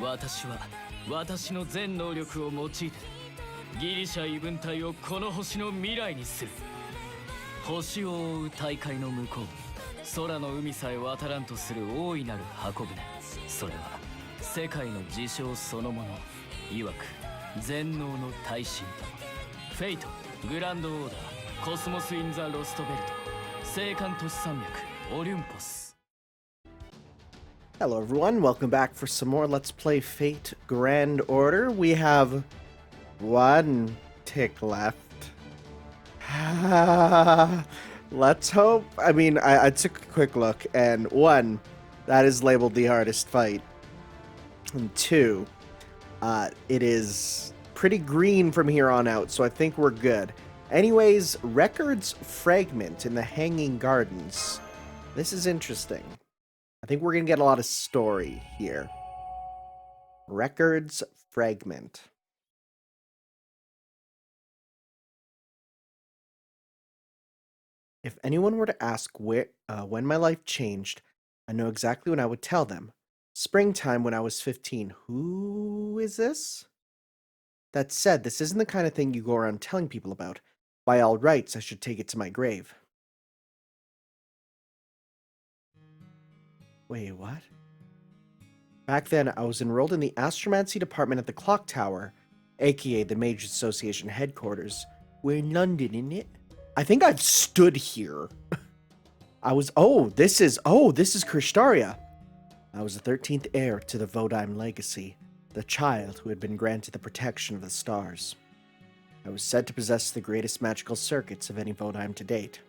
私は私の全能力を用いてギリシャ異分体をこの星の未来にする。星を覆う大海の向こう、空の海さえ渡らんとする大いなる箱舟。それは世界の事象そのもの。いわく全能の大神。フェイト、グランドオーダー、コスモス・イン・ザ・ロストベルト、聖艦都市山脈、オリュンポス。Hello everyone, welcome back for some more Let's Play Fate Grand Order. We have one tick left. Let's hope. I mean, I took a quick look, and one, that is labeled the hardest fight. And two, it is pretty green from here on out, so I think we're good. Anyways, Records Fragment in the Hanging Gardens. This is interesting. I think we're going to get a lot of story here. Records Fragment. If anyone were to ask when my life changed, I know exactly when I would tell them. Springtime when I was 15. Who is this? That said, this isn't the kind of thing you go around telling people about. By all rights, I should take it to my grave. Wait, what? Back then, I was enrolled in the Astromancy department at the Clock Tower, aka the Mage Association headquarters. We're in London, isn't it? I think I've stood here. This is Kirshtaria. I was the 13th heir to the Vodime legacy, the child who had been granted the protection of the stars. I was said to possess the greatest magical circuits of any Vodime to date,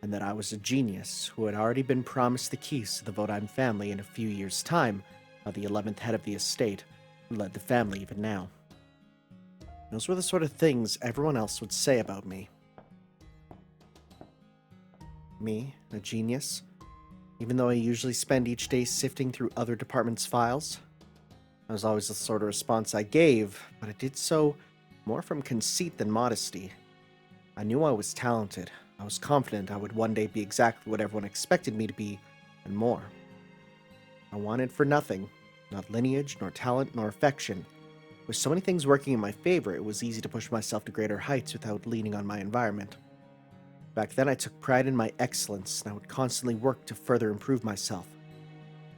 and that I was a genius who had already been promised the keys to the Vodime family in a few years' time by the 11th head of the estate, who led the family even now. Those were the sort of things everyone else would say about me. Me, a genius, even though I usually spend each day sifting through other departments' files. That was always the sort of response I gave, but I did so more from conceit than modesty. I knew I was talented. I was confident I would one day be exactly what everyone expected me to be, and more. I wanted for nothing, not lineage, nor talent, nor affection. With so many things working in my favor, it was easy to push myself to greater heights without leaning on my environment. Back then, I took pride in my excellence, and I would constantly work to further improve myself.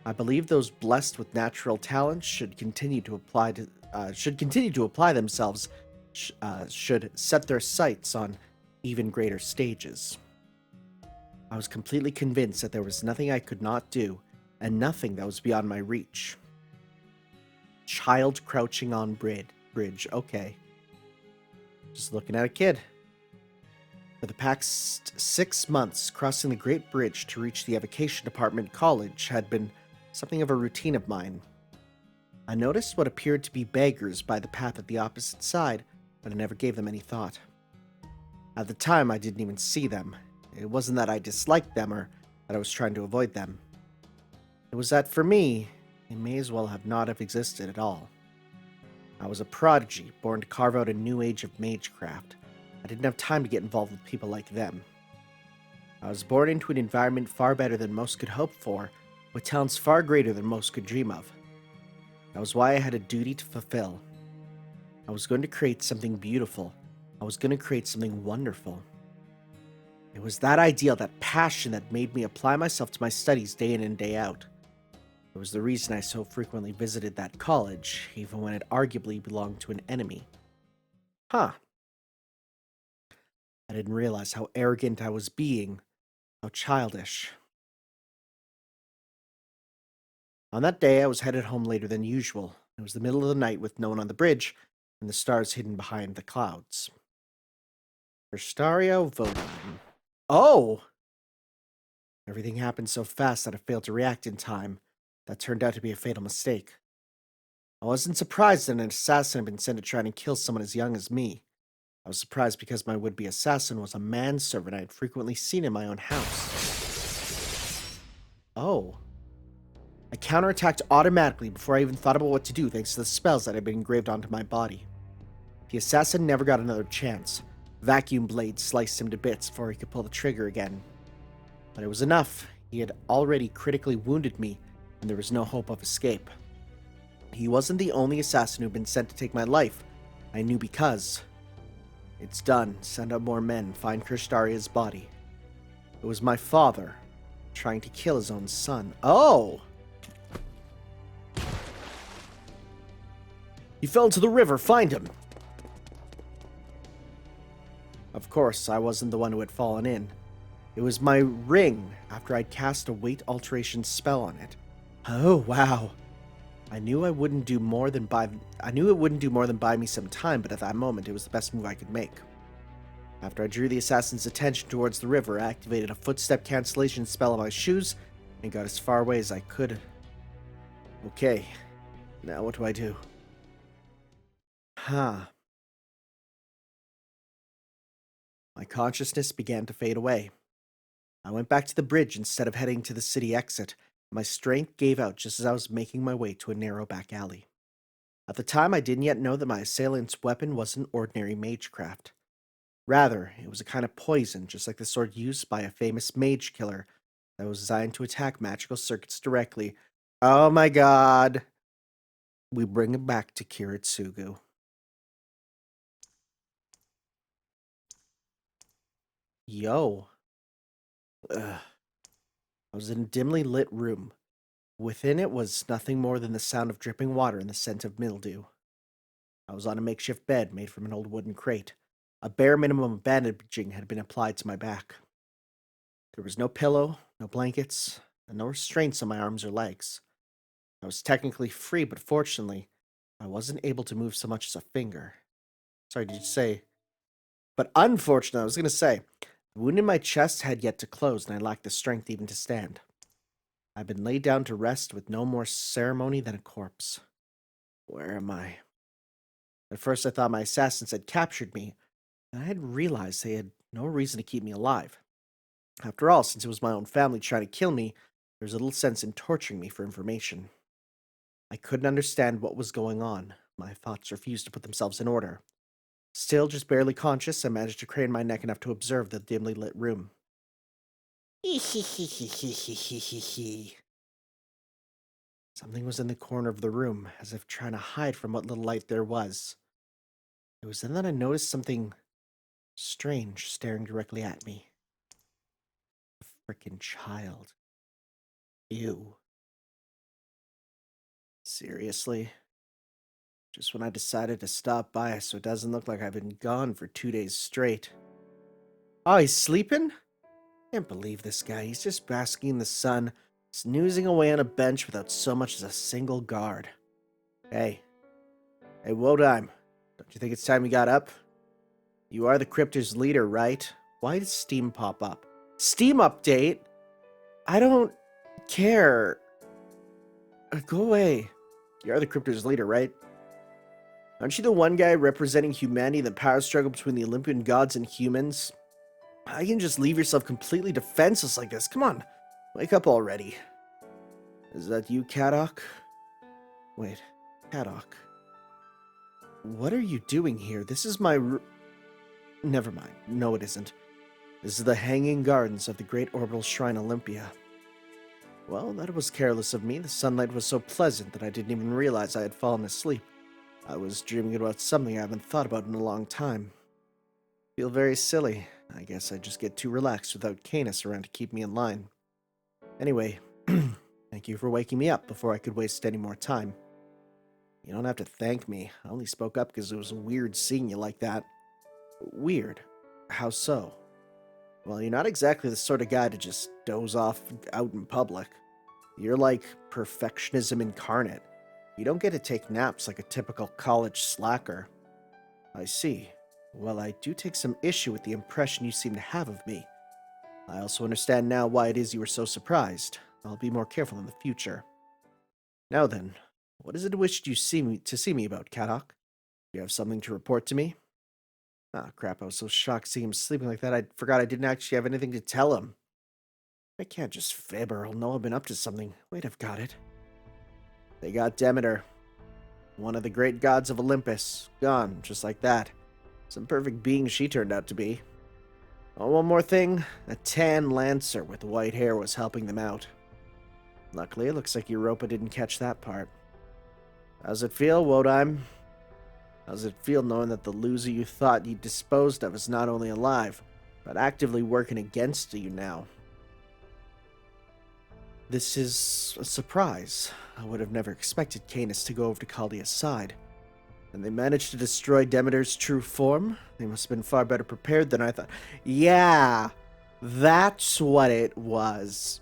I believe those blessed with natural talents should continue to apply themselves, should set their sights on even greater stages. I was completely convinced that there was nothing I could not do, and nothing that was beyond my reach. Child crouching on bridge. Okay. Just looking at a kid. For the past 6 months, crossing the Great Bridge to reach the Evocation Department College had been something of a routine of mine. I noticed what appeared to be beggars by the path at the opposite side, but I never gave them any thought. At the time, I didn't even see them. It wasn't that I disliked them or that I was trying to avoid them. It was that, for me, they may as well not have existed at all. I was a prodigy, born to carve out a new age of magecraft. I didn't have time to get involved with people like them. I was born into an environment far better than most could hope for, with talents far greater than most could dream of. That was why I had a duty to fulfill. I was going to create something beautiful. I was going to create something wonderful. It was that ideal, that passion that made me apply myself to my studies day in and day out. It was the reason I so frequently visited that college, even when it arguably belonged to an enemy. Huh. I didn't realize how arrogant I was being, how childish. On that day, I was headed home later than usual. It was the middle of the night with no one on the bridge, and the stars hidden behind the clouds. Kirshtaria Vodime. Oh! Everything happened so fast that I failed to react in time. That turned out to be a fatal mistake. I wasn't surprised that an assassin had been sent to try and kill someone as young as me. I was surprised because my would-be assassin was a manservant I had frequently seen in my own house. Oh. I counterattacked automatically before I even thought about what to do thanks to the spells that had been engraved onto my body. The assassin never got another chance. Vacuum blades sliced him to bits before he could pull the trigger again. But it was enough. He had already critically wounded me, and there was no hope of escape. He wasn't the only assassin who'd been sent to take my life. I knew because. It's done. Send out more men. Find Kirshtaria's body. It was my father, trying to kill his own son. Oh! He fell into the river. Find him! Of course, I wasn't the one who had fallen in. It was my ring after I'd cast a weight alteration spell on it. Oh, wow. I knew it wouldn't do more than buy me some time, but at that moment, it was the best move I could make. After I drew the assassin's attention towards the river, I activated a footstep cancellation spell on my shoes and got as far away as I could. Okay, now what do I do? My consciousness began to fade away. I went back to the bridge instead of heading to the city exit. My strength gave out just as I was making my way to a narrow back alley. At the time, I didn't yet know that my assailant's weapon wasn't ordinary magecraft. Rather, it was a kind of poison, just like the sword used by a famous mage killer that was designed to attack magical circuits directly. Oh my god! We bring it back to Kiritsugu. Yo. I was in a dimly lit room. Within it was nothing more than the sound of dripping water and the scent of mildew. I was on a makeshift bed made from an old wooden crate. A bare minimum of bandaging had been applied to my back. There was no pillow, no blankets, and no restraints on my arms or legs. I was technically free, but fortunately, I wasn't able to move so much as a finger. Sorry, did you say? But unfortunately, I was going to say, the wound in my chest had yet to close, and I lacked the strength even to stand. I'd been laid down to rest with no more ceremony than a corpse. Where am I? At first, I thought my assassins had captured me, and I had realized they had no reason to keep me alive. After all, since it was my own family trying to kill me, there was little sense in torturing me for information. I couldn't understand what was going on. My thoughts refused to put themselves in order. Still, just barely conscious, I managed to crane my neck enough to observe the dimly lit room. Something was in the corner of the room, as if trying to hide from what little light there was. It was then that I noticed something strange staring directly at me. A frickin' child. Ew. Seriously? Just when I decided to stop by so it doesn't look like I've been gone for 2 days straight. Oh, he's sleeping? Can't believe this guy. He's just basking in the sun, snoozing away on a bench without so much as a single guard. Hey, Wodime, don't you think it's time we got up? You are the crypt's leader, right? Why did Steam pop up? Steam update? I don't care. Go away. You are the crypt's leader, right? Aren't you the one guy representing humanity in the power struggle between the Olympian gods and humans? How can you just leave yourself completely defenseless like this? Come on, wake up already. Is that you, Kadok? Wait, Kadok. What are you doing here? This is my Never mind. No, it isn't. This is the Hanging Gardens of the Great Orbital Shrine Olympia. Well, that was careless of me. The sunlight was so pleasant that I didn't even realize I had fallen asleep. I was dreaming about something I haven't thought about in a long time. Feel very silly. I guess I just get too relaxed without Caenis around to keep me in line. Anyway, thank you for waking me up before I could waste any more time. You don't have to thank me. I only spoke up because it was weird seeing you like that. Weird? How so? Well, you're not exactly the sort of guy to just doze off out in public. You're like perfectionism incarnate. You don't get to take naps like a typical college slacker. I see. Well, I do take some issue with the impression you seem to have of me. I also understand now why it is you were so surprised. I'll be more careful in the future. Now then, what is it you wished to see me about, Kadok? Do you have something to report to me? Ah, crap, I was so shocked seeing him sleeping like that, I forgot I didn't actually have anything to tell him. I can't just fib or he'll know I've been up to something. Wait, I've got it. They got Demeter, one of the great gods of Olympus, gone, just like that. Some perfect being she turned out to be. Oh, one more thing, a tan lancer with white hair was helping them out. Luckily, it looks like Europa didn't catch that part. How's it feel, Wodime? How's it feel knowing that the loser you thought you disposed of is not only alive, but actively working against you now? This is a surprise. I would have never expected Caenis to go over to Chaldea's side. And they managed to destroy Demeter's true form? They must have been far better prepared than I thought. Yeah, that's what it was.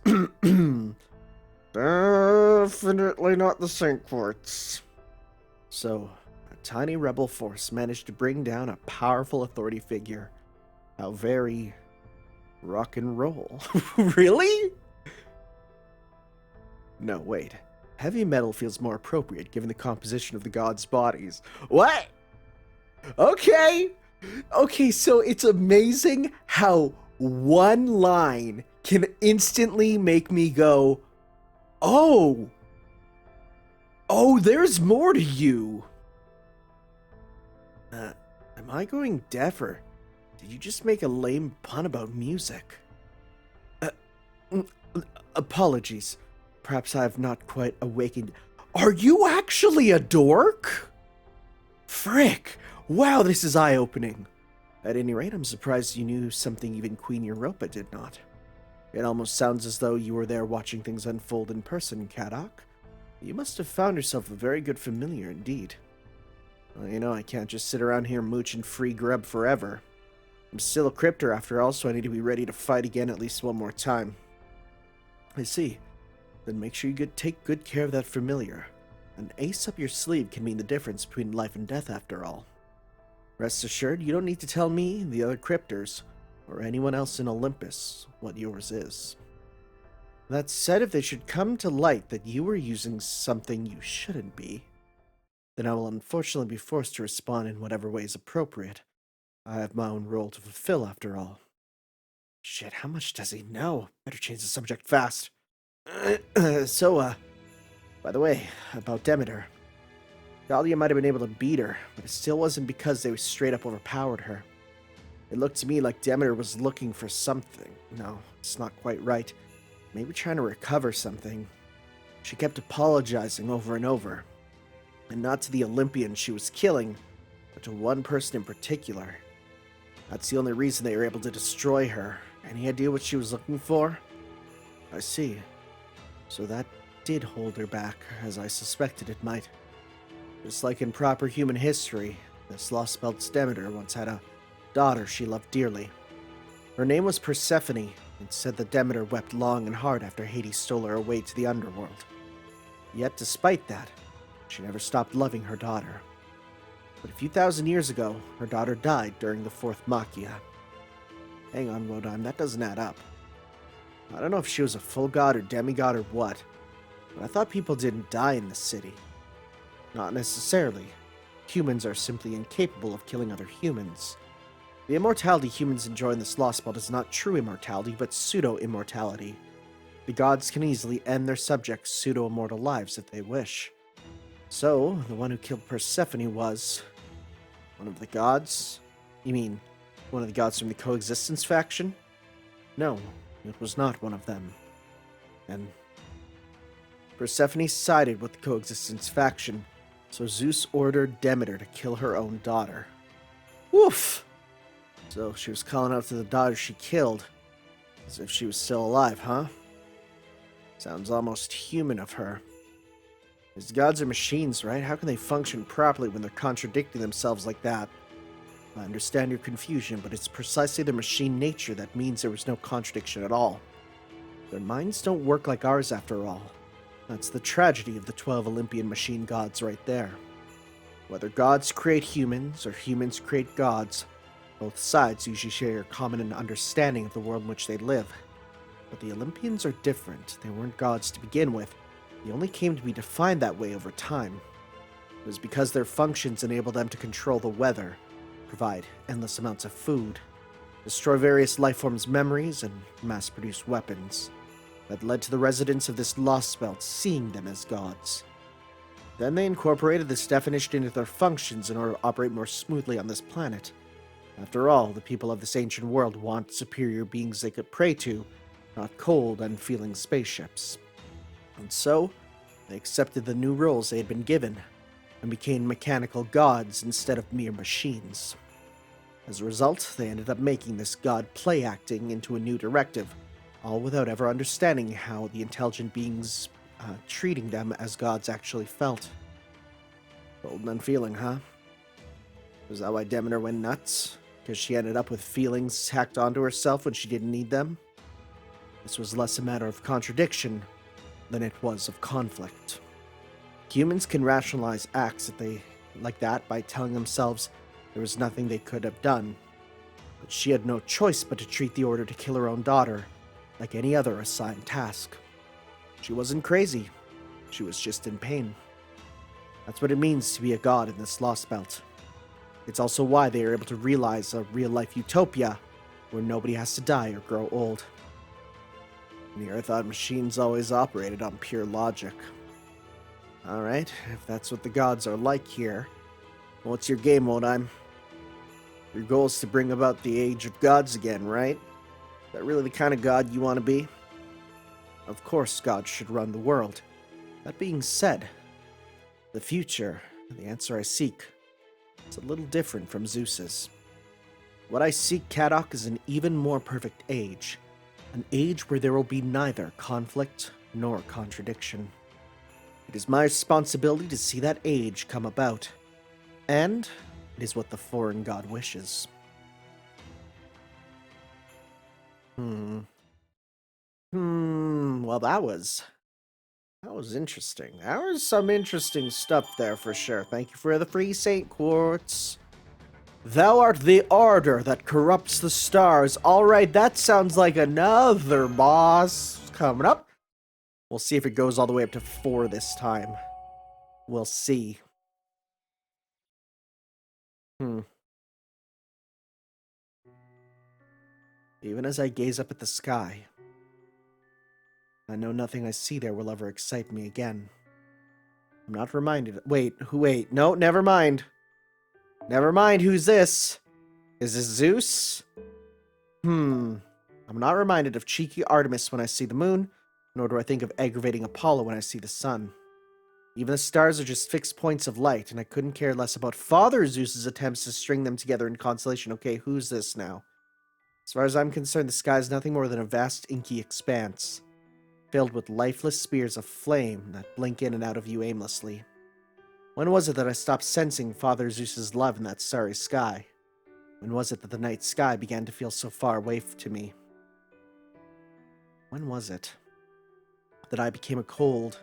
Definitely not the Saint Quartz. So, a tiny rebel force managed to bring down a powerful authority figure. How very rock and roll. Really? No, wait. Heavy metal feels more appropriate given the composition of the gods' bodies. What? Okay. Okay, so it's amazing how one line can instantly make me go, oh, there's more to you. Am I going deaf, or did you just make a lame pun about music? Apologies. Perhaps I have not quite awakened. Are you actually a dork? Frick! Wow, this is eye-opening. At any rate, I'm surprised you knew something even Queen Europa did not. It almost sounds as though you were there watching things unfold in person, Kadok. You must have found yourself a very good familiar indeed. Well, you know, I can't just sit around here mooching free grub forever. I'm still a cryptor after all, so I need to be ready to fight again at least one more time. I see. Then make sure you take good care of that familiar. An ace up your sleeve can mean the difference between life and death after all. Rest assured, you don't need to tell me, the other cryptors, or anyone else in Olympus what yours is. That said, if they should come to light that you were using something you shouldn't be, then I will unfortunately be forced to respond in whatever way is appropriate. I have my own role to fulfill after all. Shit, how much does he know? Better change the subject fast. By the way, about Demeter. Chaldia might have been able to beat her, but it still wasn't because they straight up overpowered her. It looked to me like Demeter was looking for something. No, it's not quite right. Maybe trying to recover something. She kept apologizing over and over. And not to the Olympians she was killing, but to one person in particular. That's the only reason they were able to destroy her. Any idea what she was looking for? I see. So that did hold her back, as I suspected it might. Just like in proper human history, this Lostbelt's Demeter once had a daughter she loved dearly. Her name was Persephone, and said that Demeter wept long and hard after Hades stole her away to the underworld. Yet despite that, she never stopped loving her daughter. But a few thousand years ago, her daughter died during the fourth Machia. Hang on, Wodime, that doesn't add up. I don't know if she was a full god or demigod or what, but I thought people didn't die in the city. Not necessarily. Humans are simply incapable of killing other humans. The immortality humans enjoy in this Lostbelt is not true immortality, but pseudo-immortality. The gods can easily end their subjects' pseudo-immortal lives if they wish. So, the one who killed Persephone was... one of the gods? You mean, one of the gods from the Coexistence faction? No, it was not one of them. And Persephone sided with the Coexistence faction, so Zeus ordered Demeter to kill her own daughter. Woof! So she was calling out to the daughter she killed, as if she was still alive, huh? Sounds almost human of her. These gods are machines, right? How can they function properly when they're contradicting themselves like that? I understand your confusion, but it's precisely their machine nature that means there was no contradiction at all. Their minds don't work like ours after all. That's the tragedy of the 12 Olympian machine gods right there. Whether gods create humans or humans create gods, both sides usually share a common understanding of the world in which they live. But the Olympians are different. They weren't gods to begin with. They only came to be defined that way over time. It was because their functions enable them to control the weather, provide endless amounts of food, destroy various lifeforms' memories, and mass-produce weapons that led to the residents of this Lostbelt seeing them as gods. Then they incorporated this definition into their functions in order to operate more smoothly on this planet. After all, the people of this ancient world want superior beings they could pray to, not cold, unfeeling spaceships. And so, they accepted the new roles they had been given, and became mechanical gods instead of mere machines. As a result, they ended up making this god play-acting into a new directive, all without ever understanding how the intelligent beings treating them as gods actually felt. Bold and unfeeling, huh? Was that why Demeter went nuts? Because she ended up with feelings hacked onto herself when she didn't need them? This was less a matter of contradiction than it was of conflict. Humans can rationalize acts like that by telling themselves there was nothing they could have done. But she had no choice but to treat the order to kill her own daughter like any other assigned task. She wasn't crazy. She was just in pain. That's what it means to be a god in this Lostbelt. It's also why they are able to realize a real-life utopia where nobody has to die or grow old. Nair thought machines always operated on pure logic. Alright, if that's what the gods are like here, what's your game, Odime? Your goal is to bring about the age of gods again, right? Is that really the kind of god you want to be? Of course gods should run the world. That being said, the future, the answer I seek, is a little different from Zeus's. What I seek, Kadok, is an even more perfect age. An age where there will be neither conflict nor contradiction. It is my responsibility to see that age come about. And it is what the foreign god wishes. Well, that was interesting. That was some interesting stuff there for sure. Thank you for the free Saint Quartz. Thou art the ardor that corrupts the stars. Alright, that sounds like another boss coming up. We'll see if it goes all the way up to 4 this time. We'll see. Even as I gaze up at the sky, I know nothing I see there will ever excite me again. I'm not reminded. Wait, no, never mind. Never mind, who's this? Is this Zeus? I'm not reminded of cheeky Artemis when I see the moon, nor do I think of aggravating Apollo when I see the sun. Even the stars are just fixed points of light, and I couldn't care less about Father Zeus's attempts to string them together in constellation. Okay, who's this now? As far as I'm concerned, the sky is nothing more than a vast inky expanse, filled with lifeless spears of flame that blink in and out of view aimlessly. When was it that I stopped sensing Father Zeus's love in that starry sky? When was it that the night sky began to feel so far away to me? When was it that I became a cold,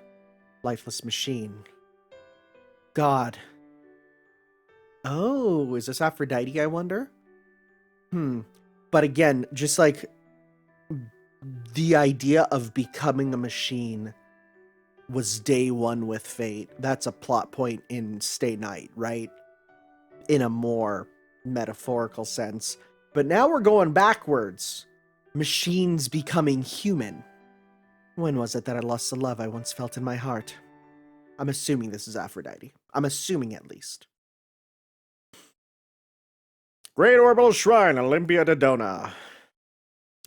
lifeless machine? God. Oh, is this Aphrodite, I wonder? But again, just like the idea of becoming a machine was day one with fate. That's a plot point in Stay Night, right? In a more metaphorical sense. But now we're going backwards. Machines becoming human. When was it that I lost the love I once felt in my heart? I'm assuming this is Aphrodite. I'm assuming at least. Great Orbital Shrine, Olympia Dodona.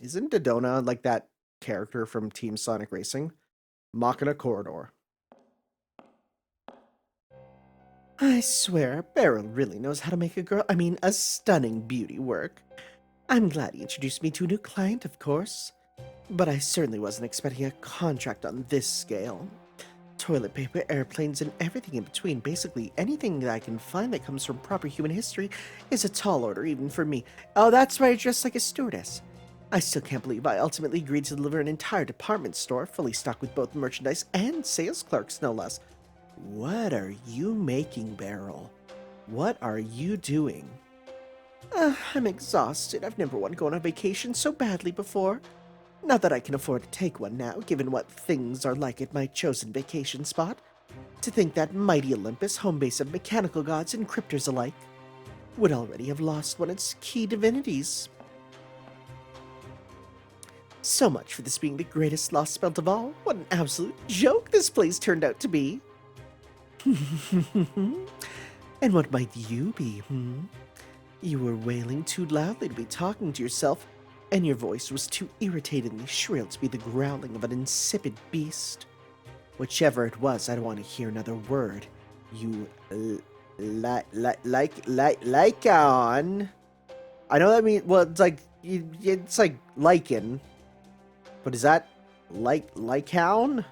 Isn't Dodona like that character from Team Sonic Racing? Machina Corridor. I swear, Beryl really knows how to make a stunning beauty work. I'm glad he introduced me to a new client, of course. But I certainly wasn't expecting a contract on this scale. Toilet paper, airplanes, and everything in between. Basically, anything that I can find that comes from proper human history is a tall order, even for me. Oh, that's why I dress like a stewardess. I still can't believe I ultimately agreed to deliver an entire department store, fully stocked with both merchandise and sales clerks, no less. What are you making, Beryl? What are you doing? I'm exhausted. I've never wanted to go on a vacation so badly before. Not that I can afford to take one now, given what things are like at my chosen vacation spot. To think that mighty Olympus, home base of mechanical gods and cryptors alike, would already have lost one of its key divinities. So much for this being the greatest Lostbelt of all. What an absolute joke this place turned out to be. And what might you be, You were wailing too loudly to be talking to yourself, and your voice was too irritatingly shrill to be the growling of an insipid beast. Whichever it was, I don't want to hear another word. You Lycaon. I know that means, well, it's like lichen, but is that Lycaon?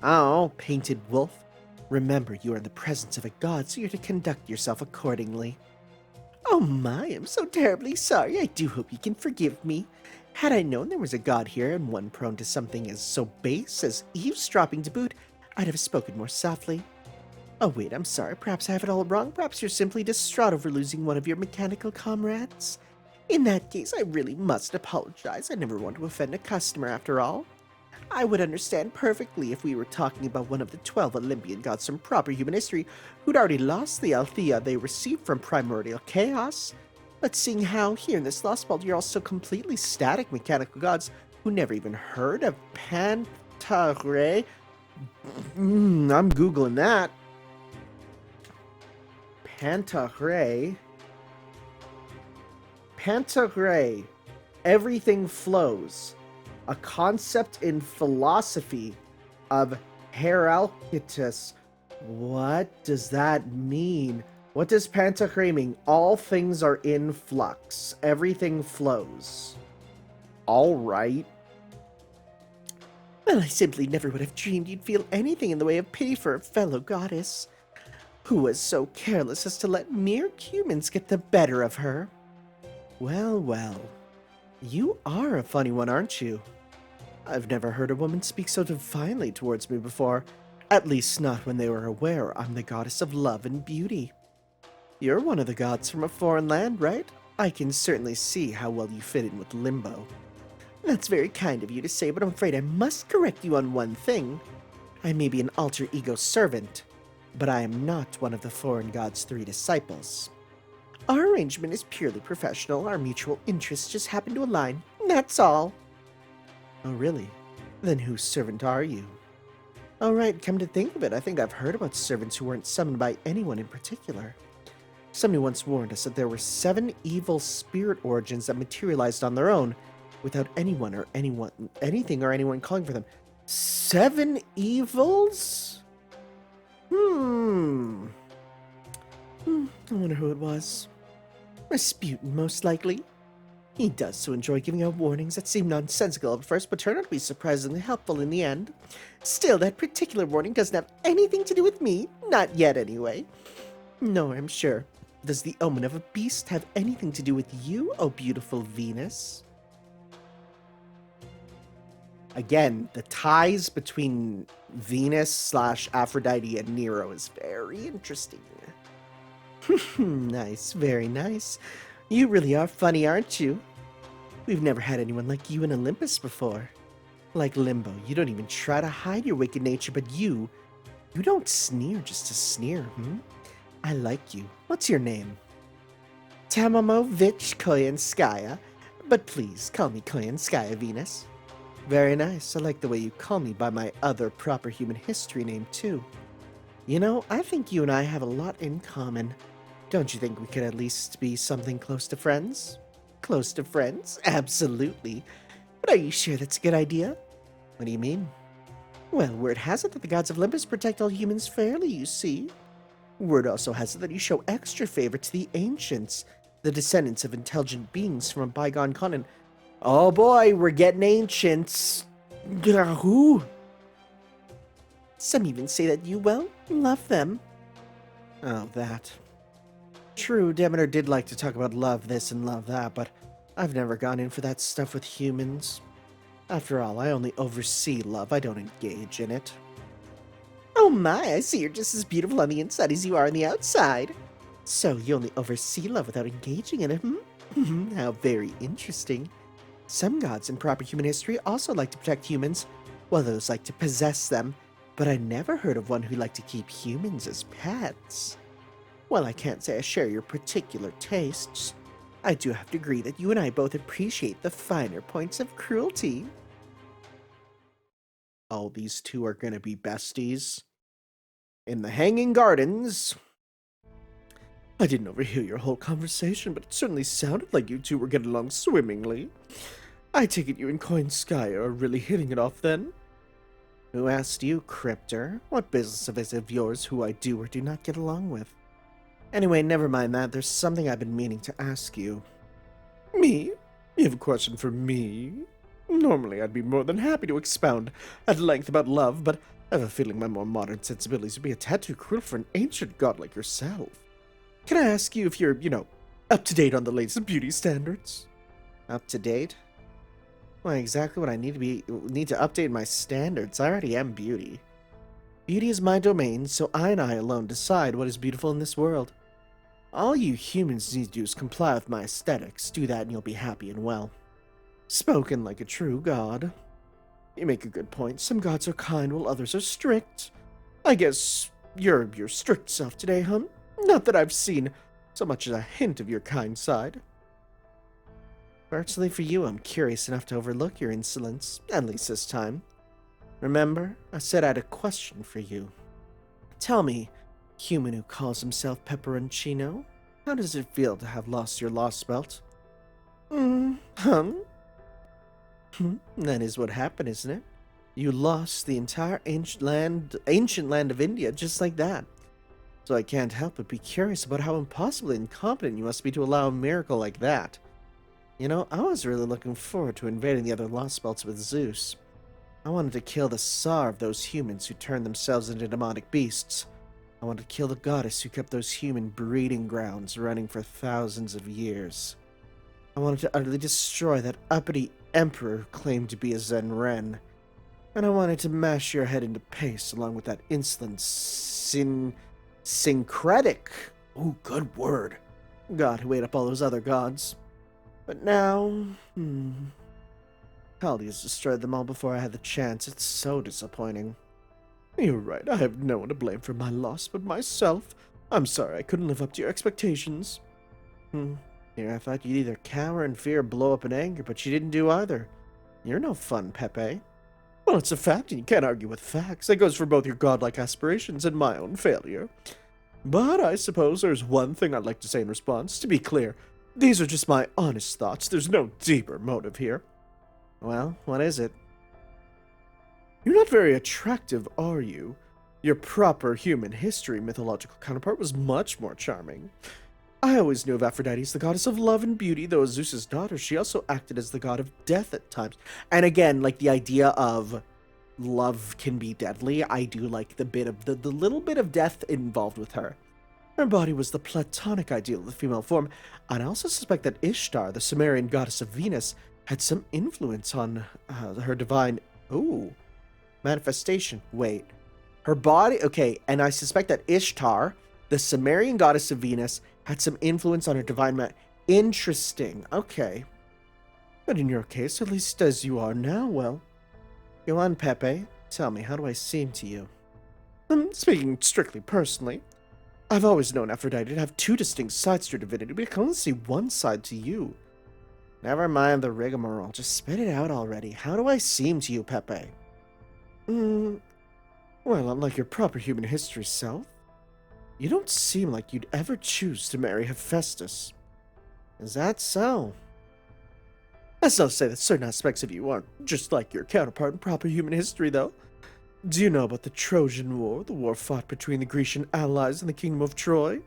Oh, painted wolf. Remember, you are in the presence of a god, so you're to conduct yourself accordingly. Oh my, I'm so terribly sorry. I do hope you can forgive me. Had I known there was a god here and one prone to something as so base as eavesdropping to boot, I'd have spoken more softly. Oh wait, I'm sorry. Perhaps I have it all wrong. Perhaps you're simply distraught over losing one of your mechanical comrades. In that case, I really must apologize. I never want to offend a customer after all. I would understand perfectly if we were talking about one of the 12 Olympian gods from proper human history who'd already lost the Althea they received from primordial chaos. But seeing how here in this Lostbelt you're all so completely static mechanical gods who never even heard of Pantare. I'm Googling that. Pantare. Everything flows. A concept in philosophy of Heraclitus. What does that mean? What does Pantare mean? All things are in flux. Everything flows. All right. Well, I simply never would have dreamed you'd feel anything in the way of pity for a fellow goddess. Who was so careless as to let mere humans get the better of her? Well, well. You are a funny one, aren't you? I've never heard a woman speak so divinely towards me before, at least not when they were aware I'm the goddess of love and beauty. You're one of the gods from a foreign land, right? I can certainly see how well you fit in with Limbo. That's very kind of you to say, but I'm afraid I must correct you on one thing. I may be an alter ego servant, but I am not one of the foreign god's 3 disciples. Our arrangement is purely professional. Our mutual interests just happen to align. That's all. Oh, really? Then whose servant are you? All right, come to think of it, I think I've heard about servants who weren't summoned by anyone in particular. Somebody once warned us that there were 7 evil spirit origins that materialized on their own, without anything or anyone calling for them. 7 evils? I wonder who it was. Rasputin, most likely. He does so enjoy giving out warnings that seem nonsensical at first, but turn out to be surprisingly helpful in the end. Still, that particular warning doesn't have anything to do with me. Not yet, anyway. No, I'm sure. Does the omen of a beast have anything to do with you, oh beautiful Venus? Again, the ties between Venus/Aphrodite and Nero is very interesting. Nice, very nice. You really are funny, aren't you? We've never had anyone like you in Olympus before. Like Limbo, you don't even try to hide your wicked nature, but you don't sneer just to sneer, I like you. What's your name? Tamomovich Koyanskaya, but please call me Koyanskaya, Venus. Very nice. I like the way you call me by my other proper human history name, too. You know, I think you and I have a lot in common. Don't you think we could at least be something close to friends? Close to friends? Absolutely. But are you sure that's a good idea? What do you mean? Well, word has it that the gods of Olympus protect all humans fairly, you see. Word also has it that you show extra favor to the ancients, the descendants of intelligent beings from a bygone continent. Oh boy, we're getting ancients. Who? Some even say that you, well, love them. Oh, that. True, Demeter did like to talk about love this and love that, but I've never gone in for that stuff with humans. After all, I only oversee love, I don't engage in it. Oh my, I see you're just as beautiful on the inside as you are on the outside. So you only oversee love without engaging in it, How very interesting. Some gods in proper human history also like to protect humans, while those like to possess them, but I never heard of one who liked to keep humans as pets. Well, I can't say I share your particular tastes. I do have to agree that you and I both appreciate the finer points of cruelty. Oh, these two are gonna be besties. In the Hanging Gardens. I didn't overhear your whole conversation, but it certainly sounded like you two were getting along swimmingly. I take it you and Koyanskaya are really hitting it off then? Who asked you, Cryptor? What business is it of yours who I do or do not get along with? Anyway, never mind that. There's something I've been meaning to ask you. Me? You have a question for me? Normally, I'd be more than happy to expound at length about love, but I have a feeling my more modern sensibilities would be a tad too cruel for an ancient god like yourself. Can I ask you if you're, up to date on the latest beauty standards? Up to date? Why, exactly what I need to update my standards. I already am beauty. Beauty is my domain, so I and I alone decide what is beautiful in this world. All you humans need to do is comply with my aesthetics. Do that and you'll be happy and well. Spoken like a true god. You make a good point. Some gods are kind while others are strict. I guess you're your strict self today, huh? Not that I've seen so much as a hint of your kind side. Fortunately for you, I'm curious enough to overlook your insolence, at least this time. Remember, I said I had a question for you. Tell me, human who calls himself Pepperoncino, how does it feel to have lost your Lostbelt? That is what happened, isn't it? You lost the entire ancient land of India just like that. So I can't help but be curious about how impossibly incompetent you must be to allow a miracle like that. I was really looking forward to invading the other Lostbelts with Zeus. I wanted to kill the Tsar of those humans who turned themselves into demonic beasts. I wanted to kill the goddess who kept those human breeding grounds running for thousands of years. I wanted to utterly destroy that uppity emperor who claimed to be a Zen Ren. And I wanted to mash your head into paste along with that insolent syncretic, ooh, good word, god who ate up all those other gods. But now, Kali has destroyed them all before I had the chance. It's so disappointing. You're right, I have no one to blame for my loss but myself. I'm sorry I couldn't live up to your expectations. Here, I thought you'd either cower in fear or blow up in anger, but you didn't do either. You're no fun, Pepe. Well, it's a fact, and you can't argue with facts. That goes for both your godlike aspirations and my own failure. But I suppose there's one thing I'd like to say in response. To be clear, these are just my honest thoughts. There's no deeper motive here. Well, what is it? You're not very attractive, are you? Your proper human history mythological counterpart was much more charming. I always knew of Aphrodite as the goddess of love and beauty, though as Zeus's daughter, she also acted as the god of death at times. And again, like the idea of love can be deadly, I do like the little bit of death involved with her. Her body was the platonic ideal of the female form, and I also suspect that Ishtar, the Sumerian goddess of Venus, had some influence on her divine... Ooh. Manifestation. Wait. Her body... Okay, and I suspect that Ishtar, the Sumerian goddess of Venus, had some influence on her divine Interesting. Okay. But in your case, at least as you are now, well... Go on, Pepe. Tell me, how do I seem to you? Speaking strictly personally, I've always known Aphrodite to have two distinct sides to her divinity, but I can only see one side to you. Never mind the rigmarole. Just spit it out already. How do I seem to you, Pepe? Well, unlike your proper human history self, you don't seem like you'd ever choose to marry Hephaestus. Is that so? That's not to say that certain aspects of you aren't just like your counterpart in proper human history, though. Do you know about the Trojan War, the war fought between the Grecian allies and the Kingdom of Troy?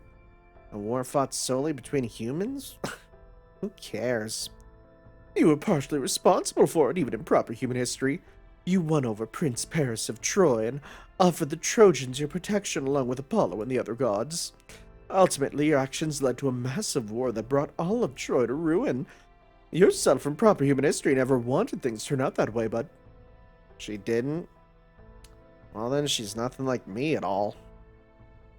A war fought solely between humans? Who cares? You were partially responsible for it, even in proper human history. You won over Prince Paris of Troy and offered the Trojans your protection along with Apollo and the other gods. Ultimately, your actions led to a massive war that brought all of Troy to ruin. Yourself from proper human history never wanted things to turn out that way, but she didn't. Well then, she's nothing like me at all.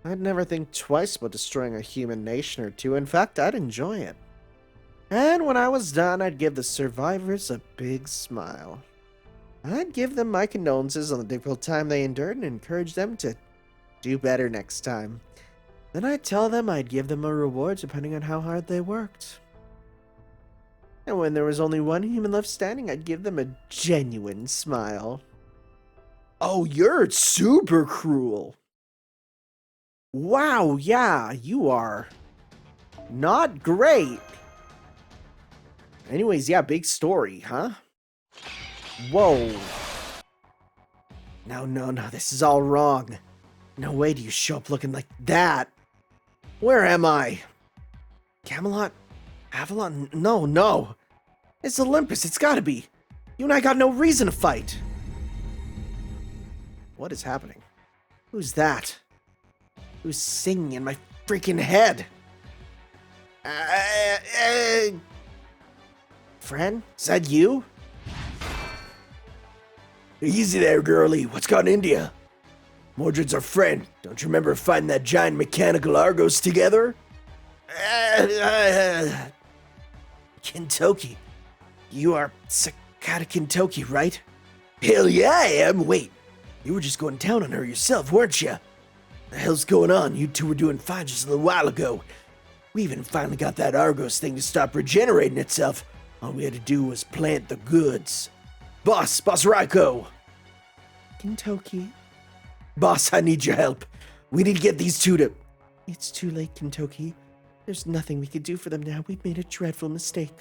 I'd never think twice about destroying a human nation or two. In fact, I'd enjoy it. And when I was done, I'd give the survivors a big smile. I'd give them my condolences on the difficult time they endured and encourage them to do better next time. Then I'd tell them I'd give them a reward depending on how hard they worked. And when there was only one human left standing, I'd give them a genuine smile. Oh, you're super cruel. Wow, yeah, you are not great. Anyways, yeah, big story, huh? Whoa. No, this is all wrong. No way do you show up looking like that. Where am I? Camelot? Avalon? No. It's Olympus, it's gotta be. You and I got no reason to fight. What is happening? Who's that? Who's singing in my freaking head? Friend? Is that you? Easy there, girlie. What's gotten into you? Mordred's our friend. Don't you remember fighting that giant mechanical Argos together? Kintoki. You are Sakata Kintoki, right? Hell yeah, I am. Wait, you were just going down on her yourself, weren't you? The hell's going on? You two were doing fine just a little while ago. We even finally got that Argos thing to stop regenerating itself. All we had to do was plant the goods. Boss Raiko! Kintoki? Boss, I need your help. We need to get these two to... It's too late, Kintoki. There's nothing we can do for them now. We've made a dreadful mistake.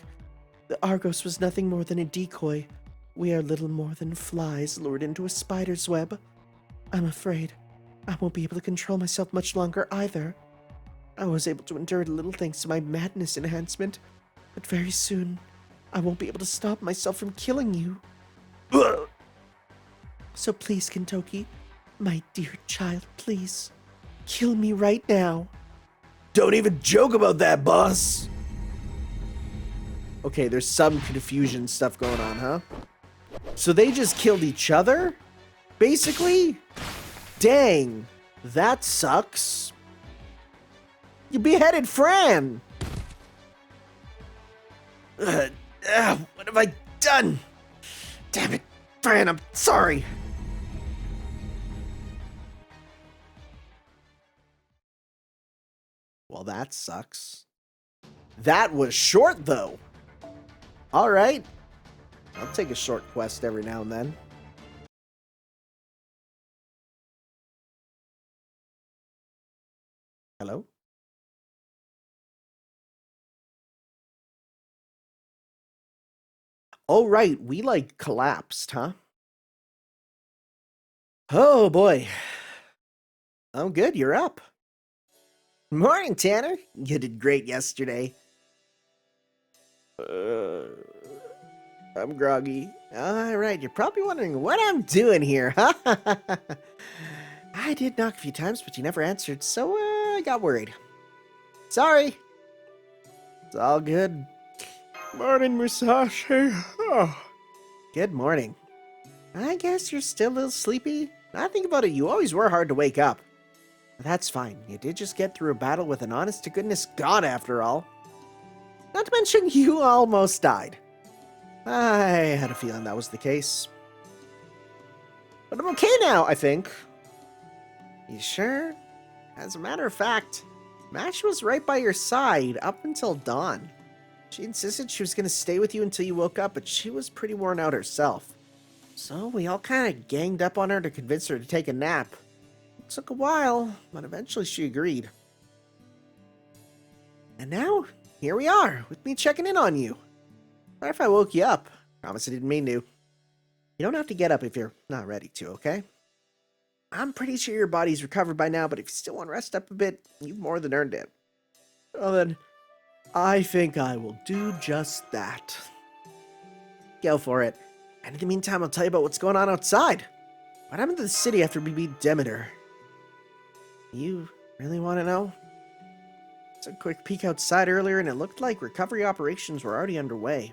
The Argos was nothing more than a decoy. We are little more than flies lured into a spider's web. I'm afraid I won't be able to control myself much longer either. I was able to endure it a little thanks to my madness enhancement, but very soon I won't be able to stop myself from killing you. So please, Kintoki, my dear child, please, kill me right now. Don't even joke about that, boss. Okay, there's some confusion stuff going on, huh? So they just killed each other? Basically? Dang, that sucks. You beheaded Fran! What have I done? Damn it, Fran, I'm sorry. Well, that sucks. That was short, though. Alright. I'll take a short quest every now and then. Hello? Oh, right. We, like, collapsed, huh? Oh, boy. Oh, good. You're up. Morning, Tanner. You did great yesterday. I'm groggy. Alright, you're probably wondering what I'm doing here, huh? I did knock a few times, but you never answered, so I got worried. Sorry. It's all good. Morning, Musashi. Oh. Good morning. I guess you're still a little sleepy. I think about it, you always were hard to wake up. But that's fine. You did just get through a battle with an honest-to-goodness god, after all. Not to mention, you almost died. I had a feeling that was the case. But I'm okay now, I think. You sure? As a matter of fact, Mash was right by your side up until dawn. She insisted she was going to stay with you until you woke up, but she was pretty worn out herself. So we all kind of ganged up on her to convince her to take a nap. It took a while, but eventually she agreed. And now, here we are, with me checking in on you. Sorry if I woke you up. Promise I didn't mean to. You don't have to get up if you're not ready to, okay? I'm pretty sure your body's recovered by now, but if you still want to rest up a bit, you've more than earned it. Well then, I think I will do just that. Go for it. And in the meantime, I'll tell you about what's going on outside. What happened to the city after we beat Demeter? You really want to know? Took a quick peek outside earlier, and it looked like recovery operations were already underway.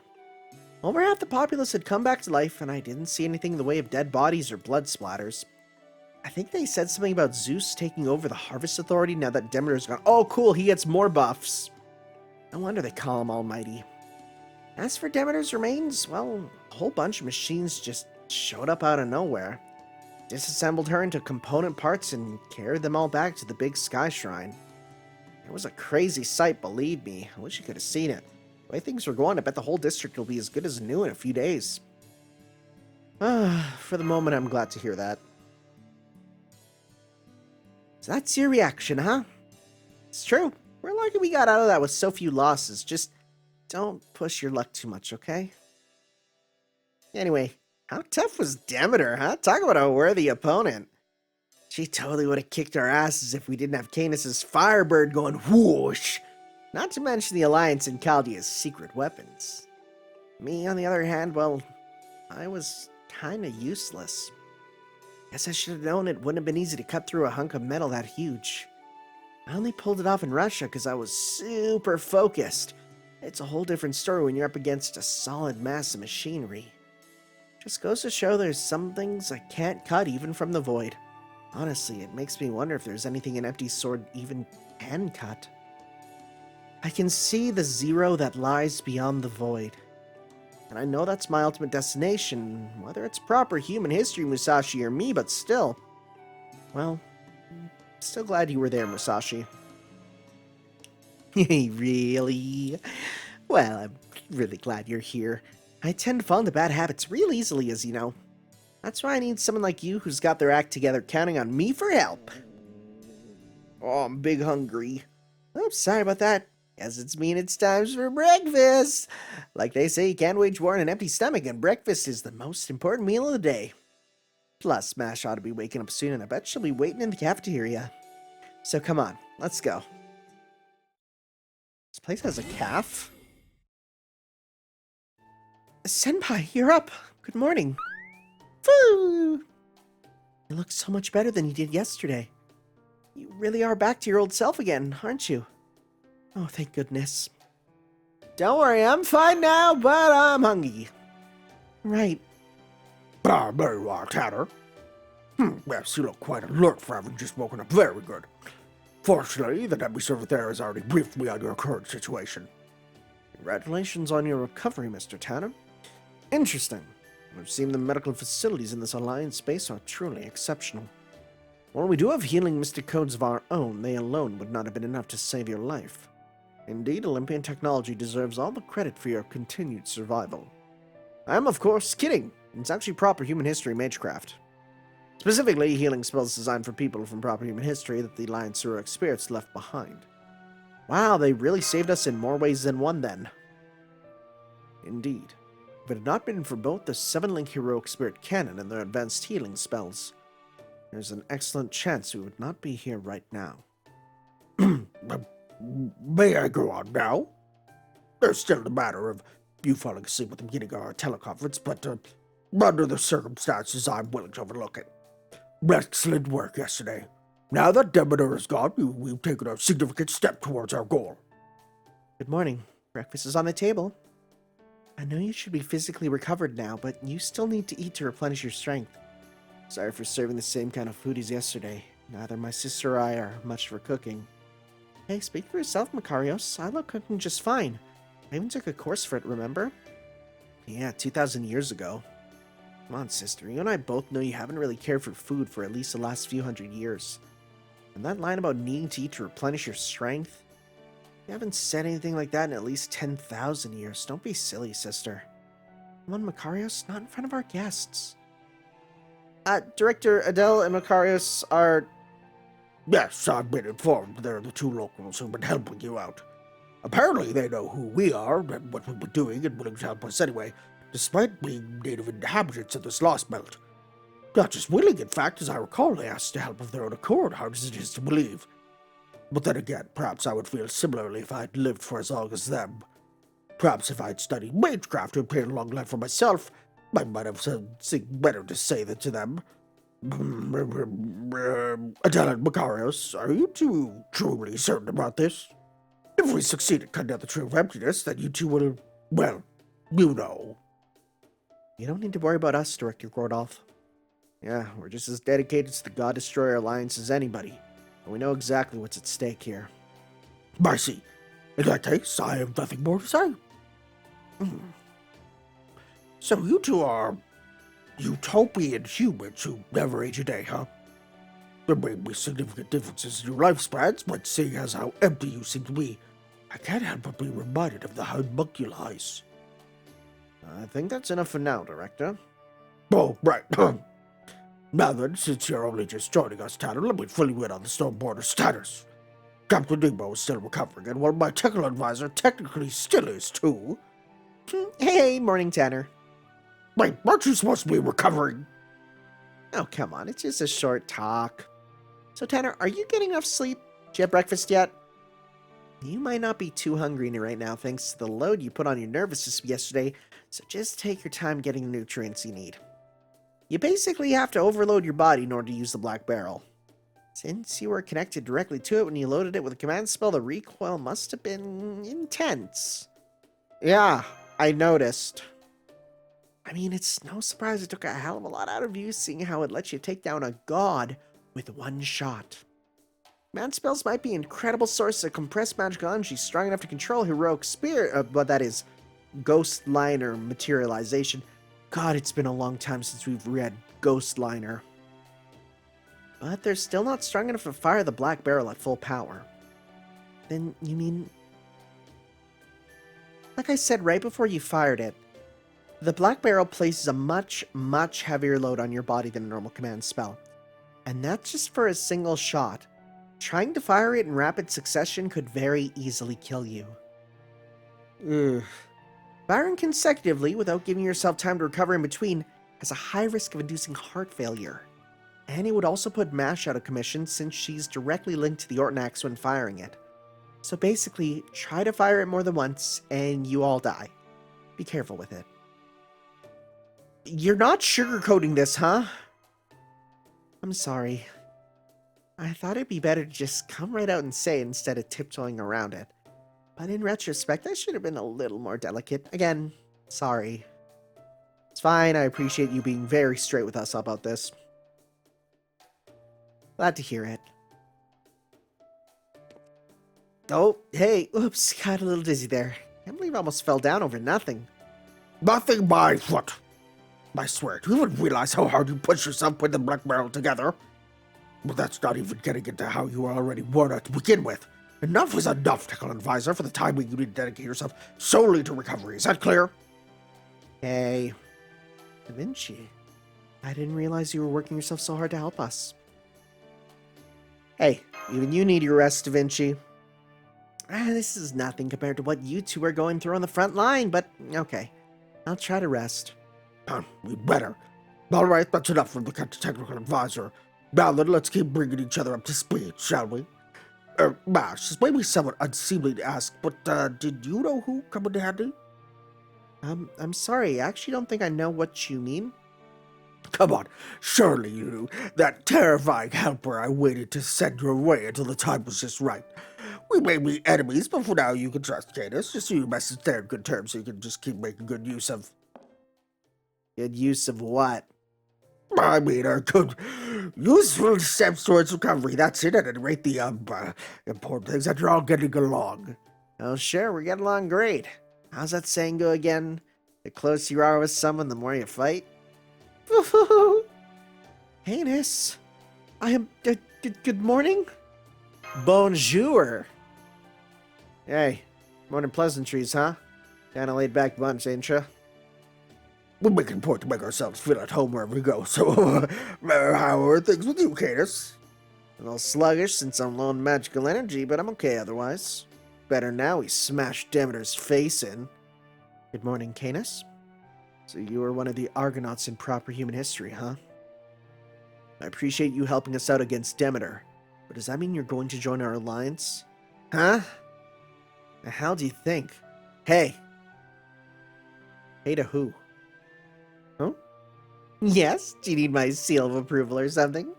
Over half the populace had come back to life, and I didn't see anything in the way of dead bodies or blood splatters. I think they said something about Zeus taking over the Harvest Authority now that Demeter's gone. Oh, cool, he gets more buffs. No wonder they call him Almighty. As for Demeter's remains, well, a whole bunch of machines just showed up out of nowhere. Disassembled her into component parts and carried them all back to the big sky shrine. It was a crazy sight, believe me. I wish you could have seen it. The way things were going, I bet the whole district will be as good as new in a few days. For the moment, I'm glad to hear that. So that's your reaction, huh? It's true. We're lucky we got out of that with so few losses. Just don't push your luck too much, okay? Anyway, How tough was Demeter, huh? Talk about a worthy opponent. She totally would have kicked our asses if we didn't have Caenis' Firebird going whoosh. Not to mention the Alliance and Chaldea's secret weapons. Me, on the other hand, well, I was kinda useless. Guess I should have known it wouldn't have been easy to cut through a hunk of metal that huge. I only pulled it off in Russia because I was super focused. It's a whole different story when you're up against a solid mass of machinery. Just goes to show there's some things I can't cut even from the void. Honestly, it makes me wonder if there's anything an empty sword even can cut. I can see the zero that lies beyond the void. And I know that's my ultimate destination, whether it's proper human history, Musashi, or me, but still. Well, I'm still glad you were there, Musashi. Really? Well, I'm really glad you're here. I tend to fall into bad habits real easily, as you know. That's why I need someone like you who's got their act together, counting on me for help. Oh, I'm big hungry. Oops, sorry about that. Guess it's time for breakfast. Like they say, you can't wage war on an empty stomach, and breakfast is the most important meal of the day. Plus, Smash ought to be waking up soon, and I bet she'll be waiting in the cafeteria. So come on, let's go. This place has a calf? Senpai, you're up. Good morning. Woo! You look so much better than you did yesterday. You really are back to your old self again, aren't you? Oh, thank goodness. Don't worry, I'm fine now, but I'm hungry. Right. There you are, Tanner. Yes, you look quite alert for having just woken up. Very good. Fortunately, the deputy servant there has already briefed me on your current situation. Congratulations on your recovery, Mr. Tanner. Interesting. It seems the medical facilities in this Alliance space are truly exceptional. While we do have healing mystic codes of our own, they alone would not have been enough to save your life. Indeed, Olympian technology deserves all the credit for your continued survival. I am, of course, kidding. It's actually proper human history magecraft. Specifically, healing spells designed for people from proper human history that the Alliance heroic spirits left behind. Wow, they really saved us in more ways than one, then. Indeed. If it had not been for both the 7-link heroic spirit cannon and their advanced healing spells, there's an excellent chance we would not be here right now. May I go on now? There's still the matter of you falling asleep at the beginning of our teleconference, but under the circumstances, I'm willing to overlook it. Excellent work yesterday. Now that Demeter is gone, we've taken a significant step towards our goal. Good morning. Breakfast is on the table. I know you should be physically recovered now, but you still need to eat to replenish your strength. Sorry for serving the same kind of food as yesterday. Neither my sister or I are much for cooking. Hey, speak for yourself, Makarios. I love cooking just fine. I even took a course for it, remember? Yeah, 2,000 years ago. Come on, sister. You and I both know you haven't really cared for food for at least the last few hundred years. And that line about needing to eat to replenish your strength? You haven't said anything like that in at least 10,000 years. Don't be silly, sister. Come on, Makarios, not in front of our guests. Director Adele and Makarios are... Yes, I've been informed they're the two locals who've been helping you out. Apparently they know who we are and what we've been doing and willing to help us anyway, despite being native inhabitants of this Lostbelt. Not just willing, in fact, as I recall, they asked to help of their own accord, hard as it is to believe. But then again, perhaps I would feel similarly if I'd lived for as long as them. Perhaps if I'd studied magecraft and played a long life for myself, I might have something better to say than to them. Adele and Makarios, are you two truly certain about this? If we succeed at cutting out the tree of emptiness, then you two will, well, you know. You don't need to worry about us, Director Gordolf. Yeah, we're just as dedicated to the God Destroyer Alliance as anybody, and we know exactly what's at stake here. I see. In that case, I have nothing more to say. So you two are utopian humans who never age a day, huh? There may be significant differences in your lifespans, but seeing as how empty you seem to be, I can't help but be reminded of the homunculus. I think that's enough for now, Director. Oh, right. Now then, since you're only just joining us, Tanner, let me fill you in on the Stone Border status. Captain Nemo is still recovering, and while my technical advisor technically still is too. Hey, morning, Tanner. Wait, aren't you supposed to be recovering? Oh, come on, it's just a short talk. So, Tanner, are you getting enough sleep? Did you have breakfast yet? You might not be too hungry right now thanks to the load you put on your nervous system yesterday, so just take your time getting the nutrients you need. You basically have to overload your body in order to use the black barrel. Since you were connected directly to it when you loaded it with a command spell, the recoil must have been intense. Yeah, I noticed. I mean, it's no surprise it took a hell of a lot out of you, seeing how it lets you take down a god with one shot. Command spells might be an incredible source of compressed magical energy strong enough to control heroic spirit, but that is ghost line or materialization. God, it's been a long time since we've read Ghost Liner. But they're still not strong enough to fire the black barrel at full power. Then, you mean... Like I said right before you fired it, the black barrel places a much, much heavier load on your body than a normal command spell. And that's just for a single shot. Trying to fire it in rapid succession could very easily kill you. Ugh. Firing consecutively without giving yourself time to recover in between has a high risk of inducing heart failure. And it would also put Mash out of commission since she's directly linked to the Orton axe when firing it. So basically, try to fire it more than once and you all die. Be careful with it. You're not sugarcoating this, huh? I'm sorry. I thought it'd be better to just come right out and say it instead of tiptoeing around it. But in retrospect, I should have been a little more delicate. Again, sorry. It's fine, I appreciate you being very straight with us about this. Glad to hear it. Oh, hey, oops, got a little dizzy there. Can't believe I almost fell down over nothing. Nothing by foot. I swear, do you even realize how hard you push yourself with the black barrel together? But that's not even getting into how you are already worn out to begin with. Enough is enough, Tickle Advisor, for the time you need to dedicate yourself solely to recovery. Is that clear? Hey, Da Vinci, I didn't realize you were working yourself so hard to help us. Hey, even you need your rest, Da Vinci. This is nothing compared to what you two are going through on the front line, but okay. I'll try to rest. We better. All right, that's enough from the Technical Advisor. Now then, let's keep bringing each other up to speed, shall we? Mash, this may be somewhat unseemly to ask, but did you know who come in handy? I'm sorry, I actually don't think I know what you mean. Come on, surely you knew. That terrifying helper I waited to send your way until the time was just right. We may be enemies, but for now you can trust Caenis. Just so you message there in good terms so you can just keep making good use of... Good use of what? I mean, good, useful steps towards recovery. That's it, at any rate, the, important things that you're all getting along. Oh, sure, we're getting along great. How's that saying go again? The closer you are with someone, the more you fight? Caenis, I am... good morning? Bonjour. Hey, morning pleasantries, huh? Kinda laid back bunch, ain't ya? We're making a point to make ourselves feel at home wherever we go, so how are things with you, Caenis? A little sluggish since I'm low on magical energy, but I'm okay otherwise. Better now we smashed Demeter's face in. Good morning, Caenis. So you are one of the Argonauts in proper human history, huh? I appreciate you helping us out against Demeter, but does that mean you're going to join our alliance? Huh? The hell do you think? Hey! Hey to who? Huh? Yes? Do you need my seal of approval or something?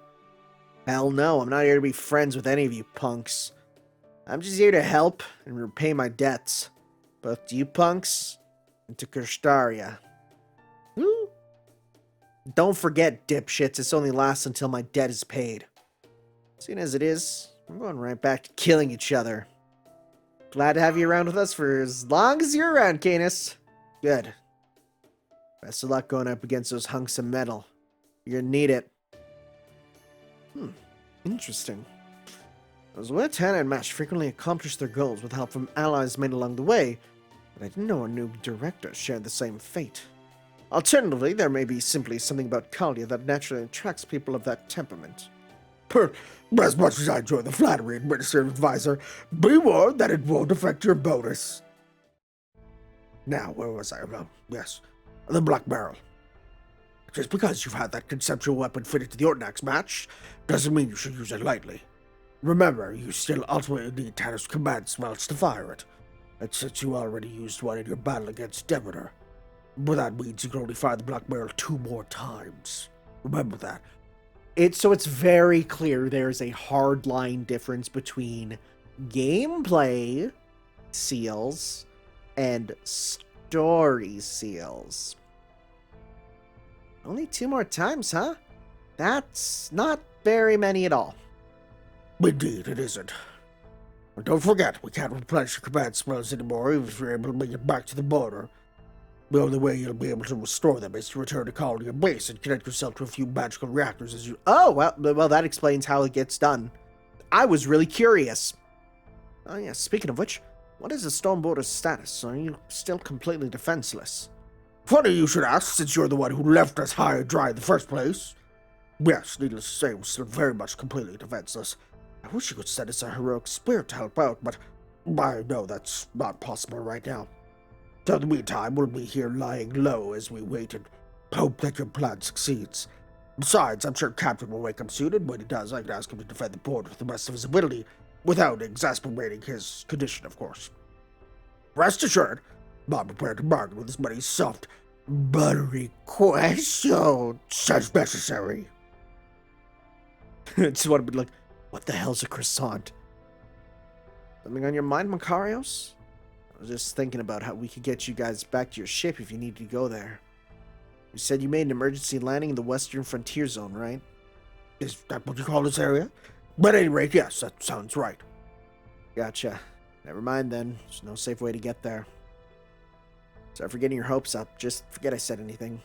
Hell no, I'm not here to be friends with any of you punks. I'm just here to help and repay my debts. Both to you punks and to Kirshtaria. Don't forget, dipshits, this only lasts until my debt is paid. Soon as it is, we're going right back to killing each other. Glad to have you around with us for as long as you're around, Caenis. Good. Best of luck going up against those hunks of metal. You're gonna need it. Interesting. I was aware Tana and Mash frequently accomplished their goals with help from allies made along the way, but I didn't know our new director shared the same fate. Alternatively, there may be simply something about Kalia that naturally attracts people of that temperament. As much as I enjoy the flattery, Administrative Advisor, be warned that it won't affect your bonus. Now, where was I? Yes, the Black Barrel. just because you've had that conceptual weapon fitted to the Ortnax match, doesn't mean you should use it lightly. Remember, you still ultimately need Tannis command spells to fire it, and since you already used one in your battle against Demeter, but that means you can only fire the Black Barrel 2 more times. Remember that. So it's very clear there's a hard line difference between gameplay seals and story seals. Only 2 more times, huh? That's not very many at all. Indeed, it isn't. But don't forget, we can't replenish your command spells anymore even if you're able to make it back to the border. The only way you'll be able to restore them is to return to Colony Base and connect yourself to a few magical reactors as you... Oh, well, that explains how it gets done. I was really curious. Oh yeah, speaking of which, what is the Storm Border's status? Are you still completely defenseless? Funny you should ask, since you're the one who left us high and dry in the first place. Yes, needless to say, we're still very much completely defenseless. I wish you could send us a heroic spirit to help out, but I know that's not possible right now. So in the meantime, we'll be here lying low as we wait and hope that your plan succeeds. Besides, I'm sure Captain will wake up soon, and when he does, I can ask him to defend the border with the best of his ability, without exasperating his condition, of course. Rest assured, I'm prepared to bargain with as many soft, buttery questions as necessary. Just want to be like, what the hell's a croissant? Something on your mind, Makarios? I was just thinking about how we could get you guys back to your ship if you need to go there. You said you made an emergency landing in the Western Frontier Zone, right? Is that what you call this area? But at any rate, yes, that sounds right. Gotcha. Never mind then. There's no safe way to get there. Sorry for getting your hopes up. Just forget I said anything.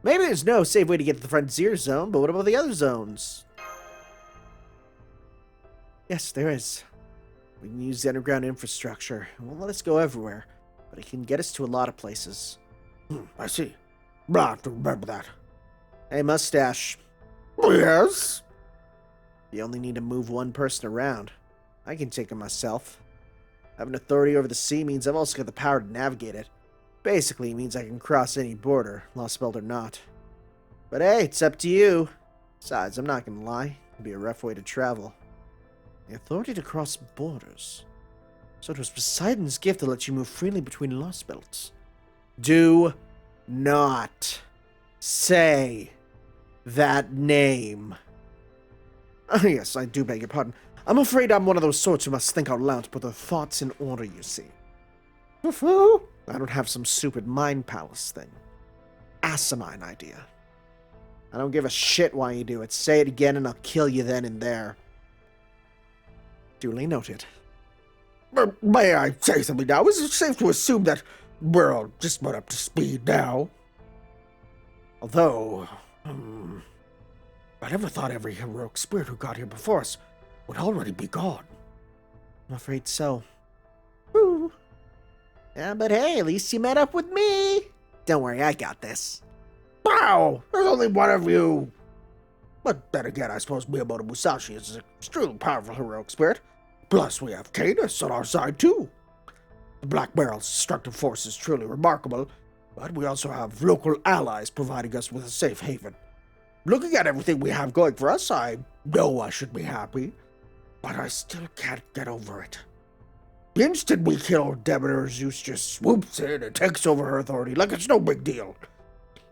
Maybe there's no safe way to get to the Frontier Zone, but what about the other zones? Yes, there is. We can use the underground infrastructure. It won't let us go everywhere, but it can get us to a lot of places. I see. I'll have to remember that. Hey, Mustache. Yes? You only need to move one person around. I can take it myself. Having authority over the sea means I've also got the power to navigate it. Basically, it means I can cross any border, Lostbelt or not. But hey, it's up to you. Besides, I'm not gonna lie. It'd be a rough way to travel. The authority to cross borders. So it was Poseidon's gift that lets you move freely between Lostbelts. Do not say that name. Oh, yes, I do beg your pardon. I'm afraid I'm one of those sorts who must think out loud to put their thoughts in order, you see. I don't have some stupid mind palace thing. Asinine idea. I don't give a shit why you do it. Say it again and I'll kill you then and there. Duly noted. May I say something now? Is it safe to assume that we're all just about up to speed now? Although, I never thought every heroic spirit who got here before us would already be gone. I'm afraid so. Woo. Yeah, but hey, at least you met up with me. Don't worry, I got this. Wow! There's only one of you! But then again, I suppose Miyamoto Musashi is an extremely powerful heroic spirit. Plus, we have Caenis on our side, too. The Black Barrel's destructive force is truly remarkable, but we also have local allies providing us with a safe haven. Looking at everything we have going for us, I know I should be happy, but I still can't get over it. The instant we kill Demeter, Zeus just swoops in and takes over her authority like it's no big deal.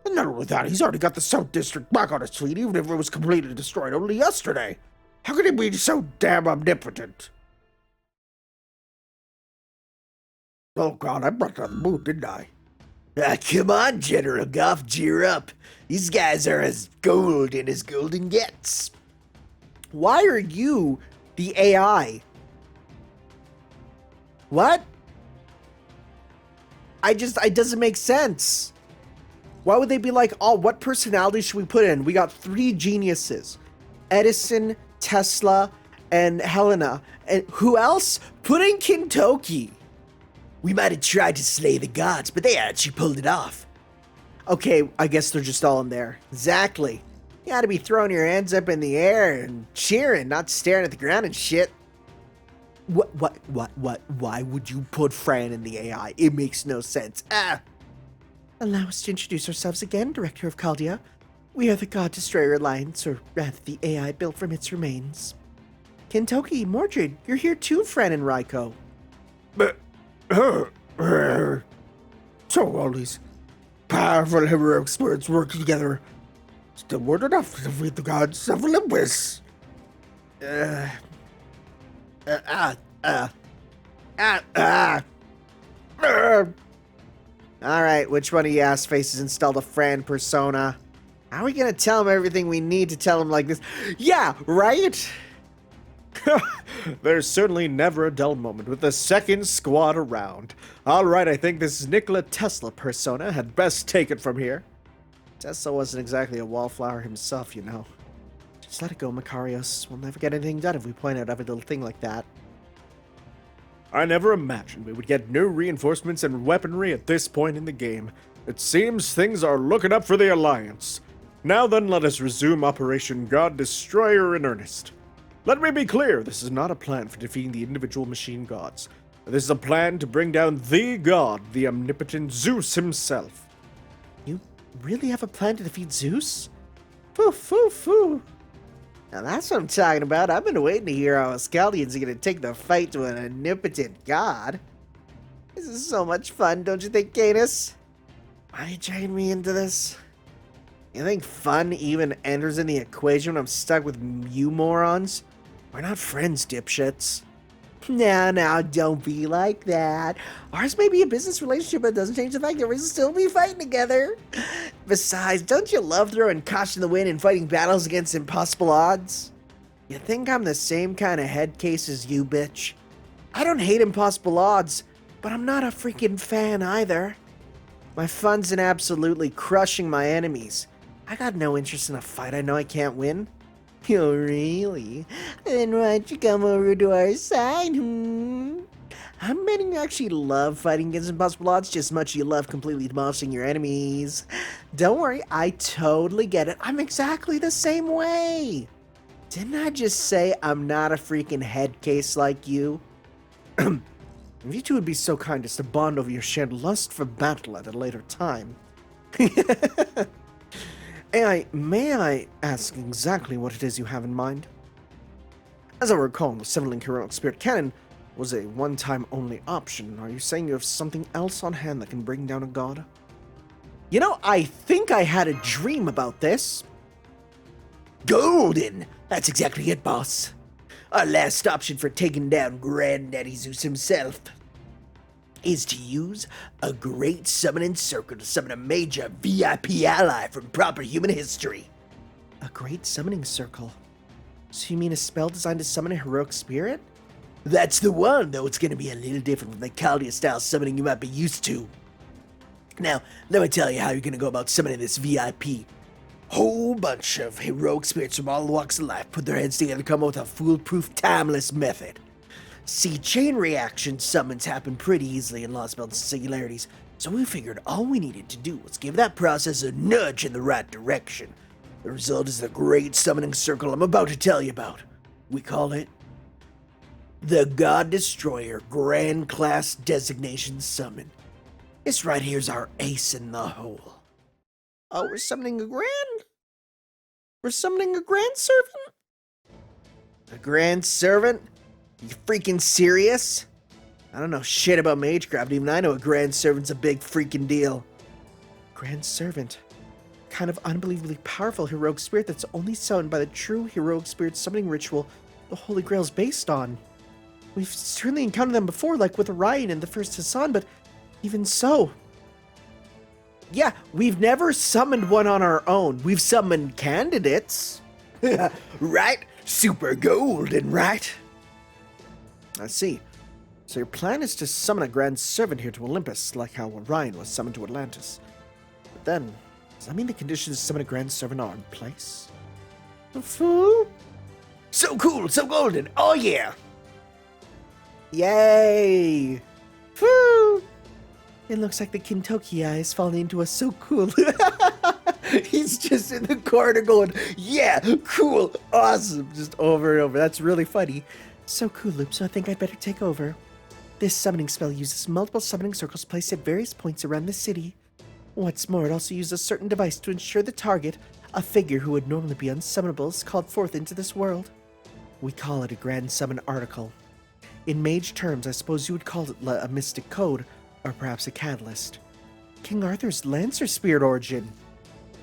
And not only that, he's already got the South District back on his feet, even if it was completely destroyed only yesterday. How could he be so damn omnipotent? Oh god, I brought down the mood, didn't I? Come on, General Goff, cheer up. These guys are as golden as golden gets. Why are you the AI? What? It doesn't make sense. Why would they be like, oh, what personality should we put in? We got 3 geniuses. Edison, Tesla, and Helena. And who else? Put in Kintoki. We might have tried to slay the gods, but they actually pulled it off. Okay, I guess they're just all in there. Exactly. You gotta be throwing your hands up in the air and cheering, not staring at the ground and shit. What? Why would you put Fran in the AI? It makes no sense. Allow us to introduce ourselves again, Director of Chaldea. We are the God Destroyer Alliance, or rather the AI built from its remains. Kentoki, Mordred, you're here too, Fran and Raiko. But, so all these powerful heroic spirits working together still weren't enough to defeat the gods of Olympus. Alright, which one of you ass faces installed a Fran persona? How are we gonna tell him everything we need to tell him like this? Yeah, right? There's certainly never a dull moment with the second squad around. Alright, I think this Nikola Tesla persona had best take it from here. Tesla wasn't exactly a wallflower himself, you know. Just let it go, Makarios. We'll never get anything done if we point out every little thing like that. I never imagined we would get new reinforcements and weaponry at this point in the game. It seems things are looking up for the Alliance. Now then, let us resume Operation God Destroyer in earnest. Let me be clear, this is not a plan for defeating the individual machine gods. This is a plan to bring down the god, the omnipotent Zeus himself. You really have a plan to defeat Zeus? Foo, foo, foo. Now that's what I'm talking about. I've been waiting to hear how Ascaldians are going to take the fight to an omnipotent god. This is so much fun, don't you think, Caenis? Why are you dragging me into this? You think fun even enters in the equation when I'm stuck with you morons? We're not friends, dipshits. Now, don't be like that. Ours may be a business relationship, but it doesn't change the fact that we'll still be fighting together. Besides, don't you love throwing caution to the wind and fighting battles against impossible odds? You think I'm the same kind of head case as you, bitch? I don't hate impossible odds, but I'm not a freaking fan either. My fun's in absolutely crushing my enemies. I got no interest in a fight I know I can't win. Oh, really? Then why don't you come over to our side, I'm betting you actually love fighting against impossible odds just as much as you love completely demolishing your enemies. Don't worry, I totally get it. I'm exactly the same way. Didn't I just say I'm not a freaking head case like you? If you two would be so kind as to bond over your shared lust for battle at a later time. May I ask exactly what it is you have in mind? As I recall, the Seven-Link Heroic Spirit Cannon was a one-time only option. Are you saying you have something else on hand that can bring down a god? You know, I think I had a dream about this. Golden! That's exactly it, boss. Our last option for taking down Granddaddy Zeus himself is to use a great summoning circle to summon a major VIP ally from proper human history. A great summoning circle? So you mean a spell designed to summon a heroic spirit? That's the one, though it's going to be a little different from the Chaldea-style summoning you might be used to. Now, let me tell you how you're going to go about summoning this VIP. Whole bunch of heroic spirits from all walks of life put their heads together to come up with a foolproof, timeless method. See, chain reaction summons happen pretty easily in Lostbelt and Singularities, so we figured all we needed to do was give that process a nudge in the right direction. The result is the great summoning circle I'm about to tell you about. We call it the God Destroyer Grand Class Designation Summon. This right here's our ace in the hole. Oh, we're summoning a grand? We're summoning a grand servant? A grand servant? You freaking serious? I don't know shit about Magecraft, even I know a grand servant's a big freaking deal. Grand servant? Kind of unbelievably powerful heroic spirit that's only summoned by the true heroic spirit summoning ritual the Holy Grail's based on. We've certainly encountered them before, like with Orion and the first Hassan, but even so. Yeah, we've never summoned one on our own. We've summoned candidates. Right? Super golden, right? I see. So your plan is to summon a grand servant here to Olympus, like how Orion was summoned to Atlantis. But then, does that mean the conditions to summon a grand servant are in place? A fool? So cool, so golden, oh yeah! Yay! Woo! It looks like the Kintoki eye is falling into us so cool. He's just in the corner going, yeah, cool, awesome, just over and over. That's really funny. So cool, Loop, so I think I'd better take over. This summoning spell uses multiple summoning circles placed at various points around the city. What's more, it also uses a certain device to ensure the target, a figure who would normally be unsummonable, is called forth into this world. We call it a Grand Summon Article. In mage terms, I suppose you would call it a mystic code, or perhaps a catalyst. King Arthur's Lancer Spirit origin.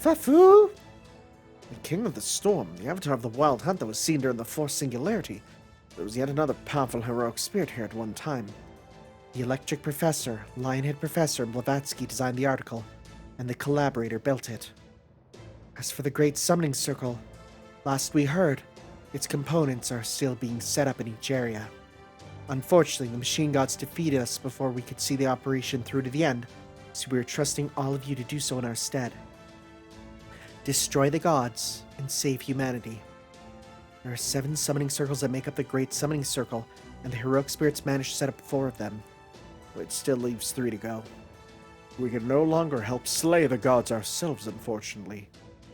Fafu! The King of the Storm, the avatar of the Wild Hunt that was seen during the Fourth Singularity. There was yet another powerful heroic spirit here at one time. The Electric Professor, Lionhead Professor, and Blavatsky designed the article, and the Collaborator built it. As for the Great Summoning Circle, last we heard, its components are still being set up in each area. Unfortunately, the machine gods defeated us before we could see the operation through to the end, so we are trusting all of you to do so in our stead. Destroy the gods and save humanity. There are 7 summoning circles that make up the Great Summoning Circle, and the heroic spirits managed to set up 4 of them, which still leaves 3 to go. We can no longer help slay the gods ourselves, unfortunately.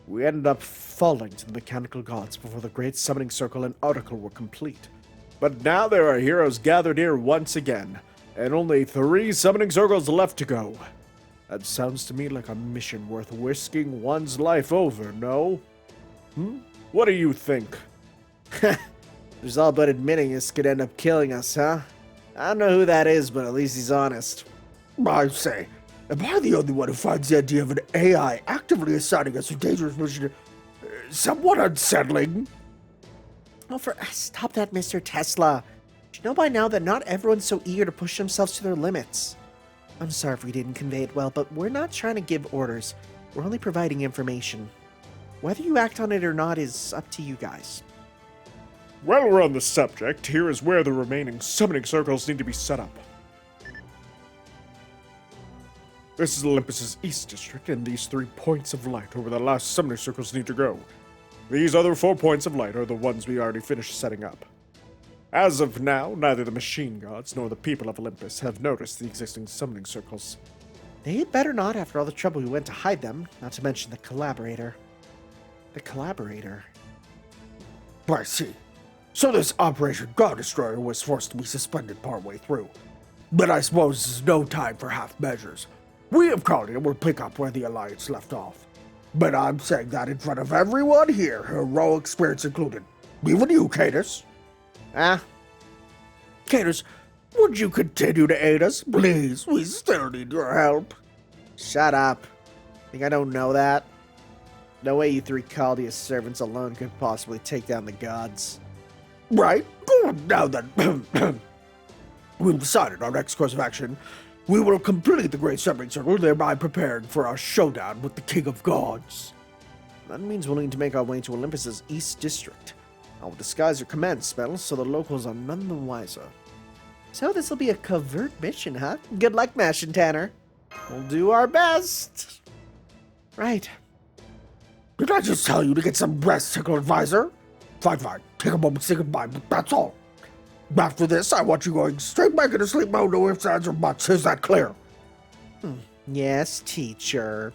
We ended up falling to the mechanical gods before the Great Summoning Circle and Article were complete. But now there are heroes gathered here once again, and only 3 summoning circles left to go. That sounds to me like a mission worth whisking one's life over, no? What do you think? There's all but admitting this could end up killing us, huh? I don't know who that is, but at least he's honest. I say, am I the only one who finds the idea of an AI actively assigning us a dangerous mission somewhat unsettling? Oh, stop that, Mr. Tesla. You know by now that not everyone's so eager to push themselves to their limits. I'm sorry if we didn't convey it well, but we're not trying to give orders. We're only providing information. Whether you act on it or not is up to you guys. While we're on the subject, here is where the remaining summoning circles need to be set up. This is Olympus's East District, and these 3 points of light are where the last summoning circles need to go. These other 4 points of light are the ones we already finished setting up. As of now, neither the machine gods nor the people of Olympus have noticed the existing summoning circles. They better not after all the trouble we went to hide them, not to mention the Collaborator. The Collaborator? I see. So this Operation God Destroyer was forced to be suspended partway through. But I suppose this is no time for half measures. We of Continent will pick up where the Alliance left off. But I'm saying that in front of everyone here, heroic spirits included. Even you, Caenis. Caenis, would you continue to aid us? Please, we still need your help. Shut up. Think I don't know that? No way you 3 Chaldean servants alone could possibly take down the gods. Right? Good. Now then, we've decided our next course of action. We will complete the Great Summoning Circle, thereby preparing for our showdown with the King of Gods. That means we'll need to make our way to Olympus's East District. I will disguise your command spells so the locals are none the wiser. So this will be a covert mission, huh? Good luck, Mash and Tanner. We'll do our best. Right. Did I just tell you to get some rest, Tickle Advisor? Fine. Take a moment to say goodbye, but that's all. After this, I want you going straight back into sleep mode, no ifs, ands, or buts. Is that clear? Yes, teacher.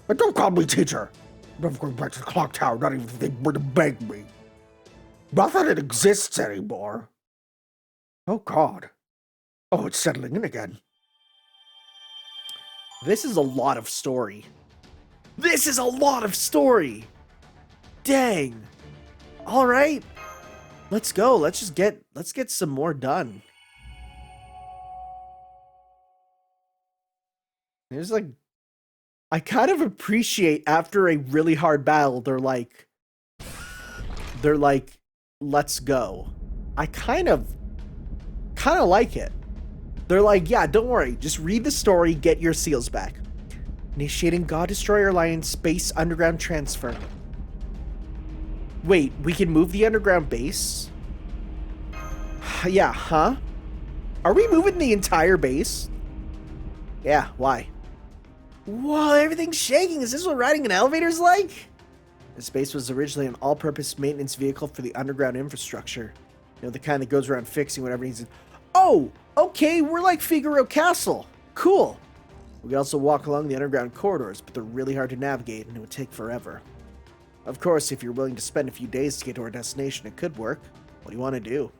But don't call me teacher. I'm never going back to the clock tower, not even if they were to beg me. Not that it exists anymore. Oh, God. Oh, it's settling in again. This is a lot of story. This is a lot of story. Dang. All right. Let's go. Let's get some more done. There's like, I kind of appreciate after a really hard battle, they're like, let's go. I kind of like it. They're like, yeah, don't worry. Just read the story, get your seals back. Initiating God Destroyer Alliance Space Underground Transfer. Wait, we can move the underground base? Yeah, huh? Are we moving the entire base? Yeah, why? Whoa, everything's shaking. Is this what riding an elevator's like? This base was originally an all-purpose maintenance vehicle for the underground infrastructure. You know, the kind that goes around fixing whatever needs it. Oh, okay, we're like Figaro Castle. Cool. We could also walk along the underground corridors, but they're really hard to navigate and it would take forever. Of course, if you're willing to spend a few days to get to our destination, it could work. What do you want to do?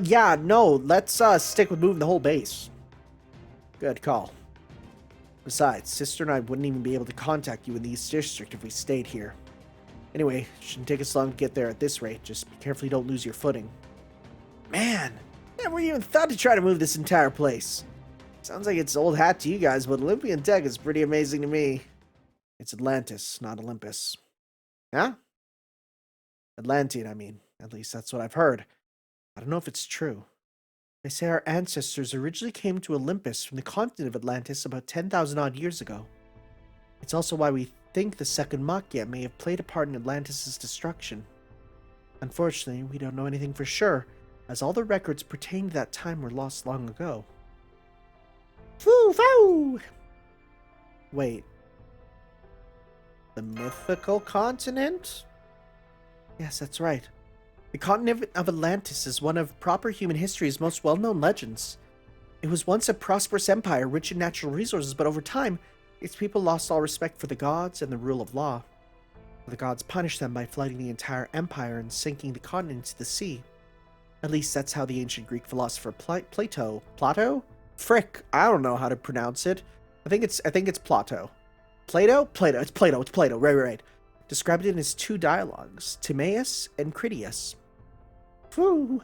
Yeah, no, let's stick with moving the whole base. Good call. Besides, Sister and I wouldn't even be able to contact you in the East District if we stayed here. Anyway, shouldn't take us long to get there at this rate. Just be careful you don't lose your footing. Man, never even thought to try to move this entire place. Sounds like it's old hat to you guys, but Olympian tech is pretty amazing to me. It's Atlantis, not Olympus. Huh? Atlantean, I mean. At least that's what I've heard. I don't know if it's true. They say our ancestors originally came to Olympus from the continent of Atlantis about 10,000 odd years ago. It's also why we think the second Makia may have played a part in Atlantis' destruction. Unfortunately, we don't know anything for sure, as all the records pertaining to that time were lost long ago. Foo! Wait. The Mythical Continent? Yes, that's right. The Continent of Atlantis is one of proper human history's most well-known legends. It was once a prosperous empire rich in natural resources, but over time, its people lost all respect for the gods and the rule of law. The gods punished them by flooding the entire empire and sinking the continent into the sea. At least that's how the ancient Greek philosopher Plato? Frick, I don't know how to pronounce it. I think it's Plato. It's Plato. Right. Described it in his two dialogues, Timaeus and Critias. Phew.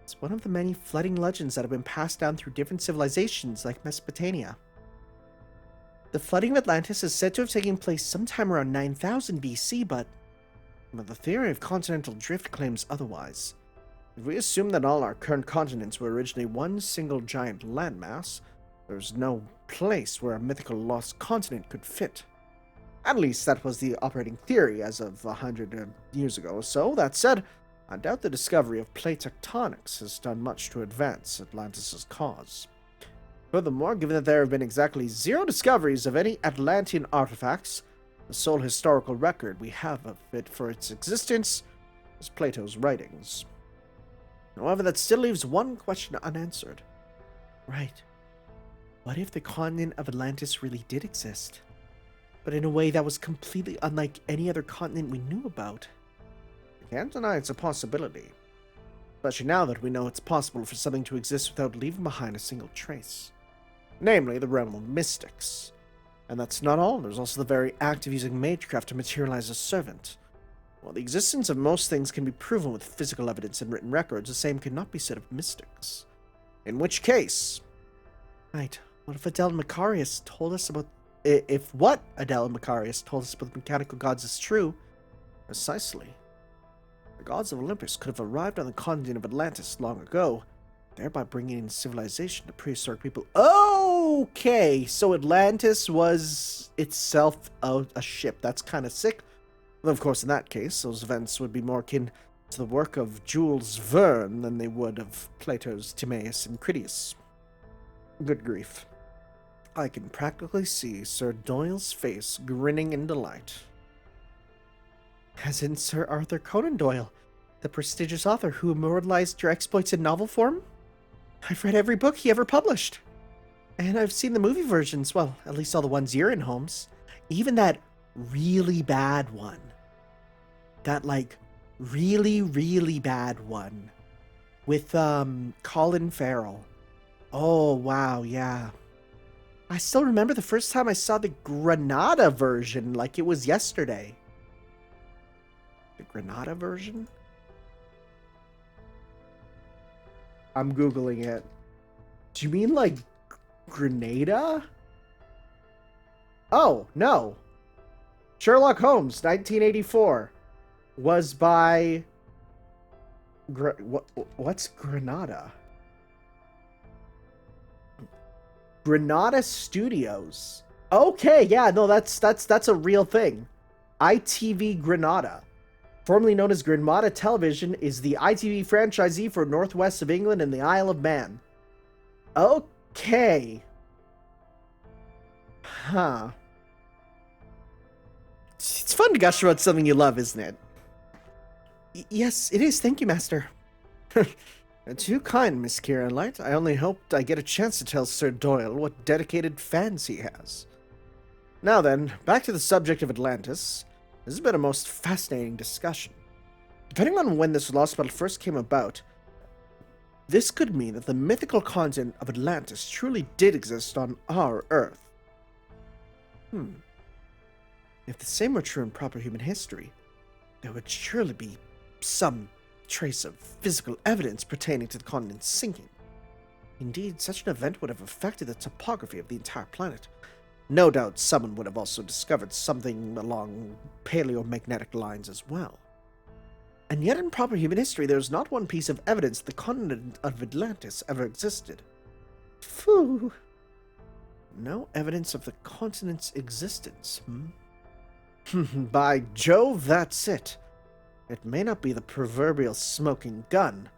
It's one of the many flooding legends that have been passed down through different civilizations like Mesopotamia. The flooding of Atlantis is said to have taken place sometime around 9000 BC, but the theory of continental drift claims otherwise. If we assume that all our current continents were originally one single giant landmass, there's no place where a mythical lost continent could fit. At least that was the operating theory as of 100 years ago or so. That said, I doubt the discovery of plate tectonics has done much to advance Atlantis' cause. Furthermore, given that there have been exactly 0 discoveries of any Atlantean artifacts, the sole historical record we have of it for its existence is Plato's writings. However, that still leaves one question unanswered. Right. What if the continent of Atlantis really did exist? But in a way that was completely unlike any other continent we knew about? I can't deny it's a possibility. Especially now that we know it's possible for something to exist without leaving behind a single trace. Namely, the realm of mystics. And that's not all. There's also the very act of using magecraft to materialize a servant. While the existence of most things can be proven with physical evidence and written records, the same cannot be said of mystics. In which case... Right, what if Adele and Macarius told us about... If what Adele and Macarius told us about the mechanical gods is true, precisely. The gods of Olympus could have arrived on the continent of Atlantis long ago, thereby bringing in civilization to prehistoric people. Okay, so Atlantis was itself a ship. That's kind of sick. Well, of course, in that case, those events would be more akin to the work of Jules Verne than they would of Plato's Timaeus and Critias. Good grief. I can practically see Sir Doyle's face grinning in delight. As in Sir Arthur Conan Doyle, the prestigious author who immortalized your exploits in novel form? I've read every book he ever published. And I've seen the movie versions, well, at least all the ones you're in, Holmes. Even that really bad one. That, really, really bad one. With, Colin Farrell. Oh, wow, yeah. I still remember the first time I saw the Granada version like it was yesterday. The Granada version? I'm Googling it. Do you mean Grenada? Oh, no. Sherlock Holmes, 1984. Was by... What's Granada? Granada Studios. Okay, yeah, no, that's a real thing. ITV Granada, formerly known as Granada Television, is the ITV franchisee for Northwest of England and the Isle of Man. Okay. Huh. It's fun to gush about something you love, isn't it? Yes, it is. Thank you, Master. Too kind, Miss Kira Light. I only hoped I get a chance to tell Sir Doyle what dedicated fans he has. Now then, back to the subject of Atlantis. This has been a most fascinating discussion. Depending on when this Lostbelt first came about, this could mean that the mythical continent of Atlantis truly did exist on our Earth. If the same were true in proper human history, there would surely be some trace of physical evidence pertaining to the continent's sinking. Indeed, such an event would have affected the topography of the entire planet. No doubt someone would have also discovered something along paleomagnetic lines as well. And yet in proper human history, there is not one piece of evidence the continent of Atlantis ever existed. Phew. No evidence of the continent's existence, By Jove, that's it. It may not be the proverbial smoking gun,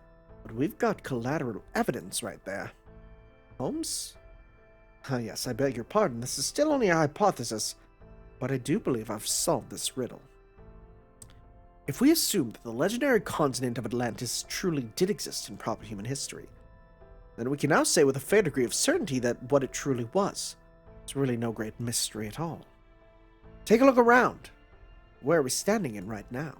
but we've got collateral evidence right there. Holmes? Yes, I beg your pardon. This is still only a hypothesis, but I do believe I've solved this riddle. If we assume that the legendary continent of Atlantis truly did exist in proper human history, then we can now say with a fair degree of certainty that what it truly was is really no great mystery at all. Take a look around. Where are we standing in right now?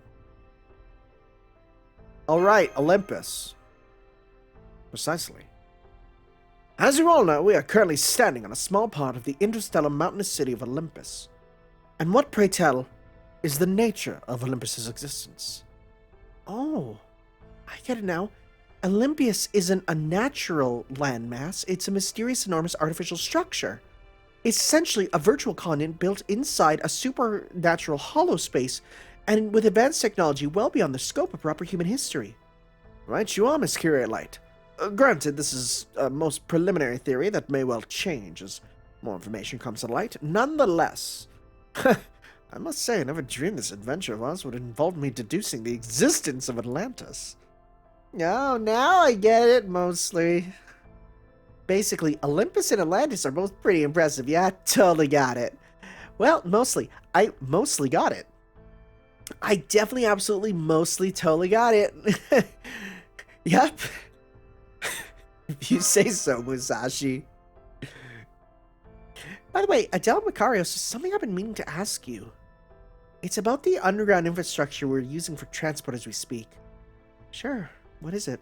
Alright, Olympus. Precisely. As you all know, we are currently standing on a small part of the interstellar mountainous city of Olympus. And what, pray tell, is the nature of Olympus's existence? Oh, I get it now. Olympus isn't a natural landmass, it's a mysterious, enormous artificial structure. It's essentially a virtual continent built inside a supernatural hollow space and with advanced technology well beyond the scope of proper human history. Right you are, Miss Curialite. Granted, this is a most preliminary theory that may well change as more information comes to light. Nonetheless, I must say I never dreamed this adventure of ours would involve me deducing the existence of Atlantis. Oh, now I get it, mostly. Basically, Olympus and Atlantis are both pretty impressive. Yeah, totally got it. Well, mostly. I mostly got it. I definitely, absolutely, mostly, totally got it. Yep. If you say so, Musashi. By the way, Adele Macarios, there's something I've been meaning to ask you. It's about the underground infrastructure we're using for transport as we speak. Sure, what is it?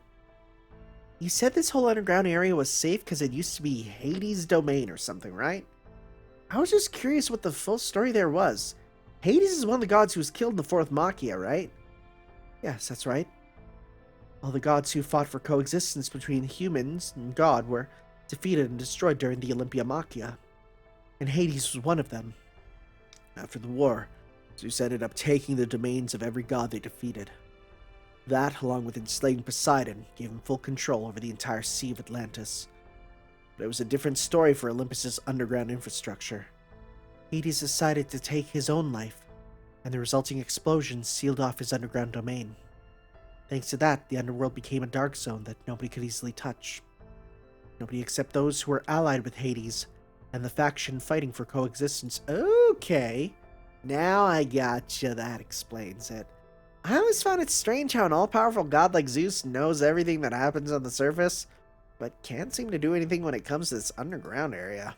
You said this whole underground area was safe because it used to be Hades' domain or something, right? I was just curious what the full story there was. Hades is one of the gods who was killed in the Fourth Machia, right? Yes, that's right. All the gods who fought for coexistence between humans and God were defeated and destroyed during the Olympia Machia. And Hades was one of them. After the war, Zeus ended up taking the domains of every god they defeated. That, along with enslaving Poseidon, gave him full control over the entire Sea of Atlantis. But it was a different story for Olympus's underground infrastructure. Hades decided to take his own life, and the resulting explosion sealed off his underground domain. Thanks to that, the underworld became a dark zone that nobody could easily touch. Nobody except those who were allied with Hades, and the faction fighting for coexistence. Okay, now I gotcha, that explains it. I always found it strange how an all-powerful god like Zeus knows everything that happens on the surface, but can't seem to do anything when it comes to this underground area.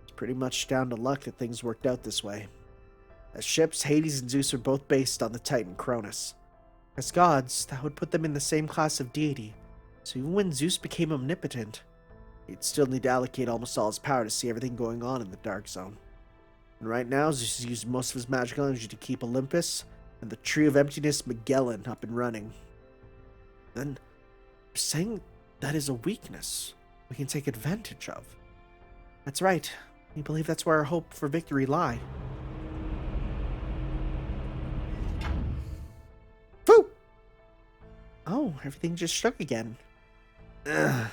It's pretty much down to luck that things worked out this way. As ships, Hades and Zeus are both based on the Titan Cronus. As gods, that would put them in the same class of deity, so even when Zeus became omnipotent, he'd still need to allocate almost all his power to see everything going on in the Dark Zone. And right now, Zeus is using most of his magical energy to keep Olympus and the Tree of Emptiness Magellan up and running. Then, you're saying that is a weakness we can take advantage of. That's right. We believe that's where our hope for victory lie. Phew! Oh, everything just shook again. Ugh.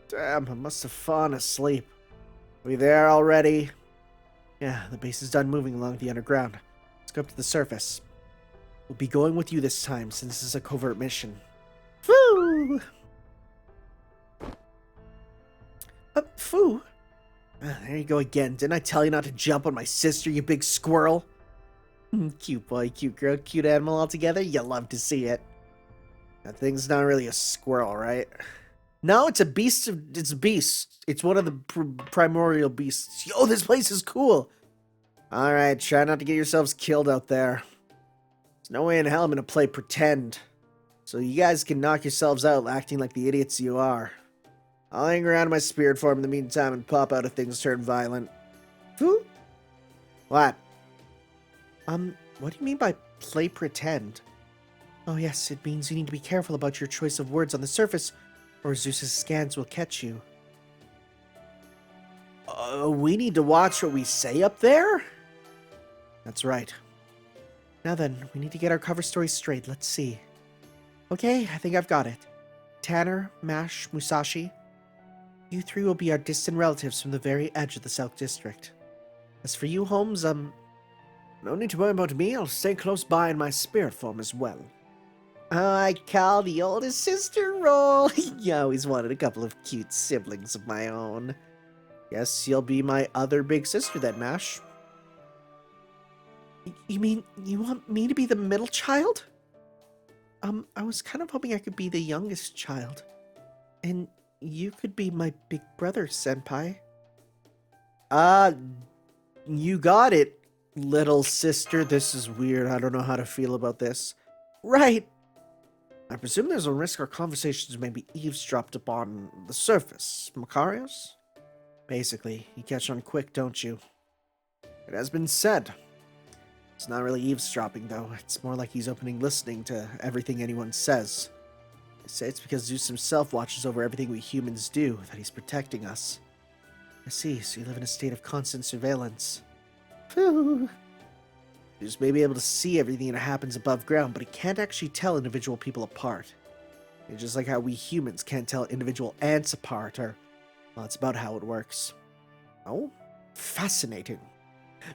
Damn, I must have fallen asleep. We there already? Yeah, the base is done moving along the underground. Let's go up to the surface. We'll be going with you this time, since this is a covert mission. Foo! Foo? There you go again. Didn't I tell you not to jump on my sister, you big squirrel? Cute boy, cute girl, cute animal altogether. You love to see it. That thing's not really a squirrel, right? No, it's a beast. It's a beast. It's one of the primordial beasts. Yo, this place is cool. Alright, try not to get yourselves killed out there. There's no way in hell I'm gonna play pretend. So you guys can knock yourselves out acting like the idiots you are. I'll hang around in my spirit form in the meantime and pop out if things turn violent. Who? What? What do you mean by play pretend? Oh yes, it means you need to be careful about your choice of words on the surface, or Zeus's scans will catch you. We need to watch what we say up there? That's right. Now then, we need to get our cover story straight. Let's see. Okay, I think I've got it. Tanner, Mash, Musashi. You three will be our distant relatives from the very edge of the South District. As for you, Holmes, no need to worry about me. I'll stay close by in my spirit form as well. I call the oldest sister role. You always wanted a couple of cute siblings of my own. Guess you'll be my other big sister then, Mash. You mean you want me to be the middle child? I was kind of hoping I could be the youngest child. And you could be my big brother, Senpai. You got it, little sister. This is weird. I don't know how to feel about this. Right. I presume there's a risk our conversations may be eavesdropped upon the surface. Macarius? Basically, you catch on quick, don't you? It has been said. It's not really eavesdropping, though. It's more like he's listening to everything anyone says. They say it's because Zeus himself watches over everything we humans do, that he's protecting us. I see, so you live in a state of constant surveillance. Phew. Zeus may be able to see everything that happens above ground, but he can't actually tell individual people apart. It's just like how we humans can't tell individual ants apart, or... well, that's about how it works. Oh, fascinating.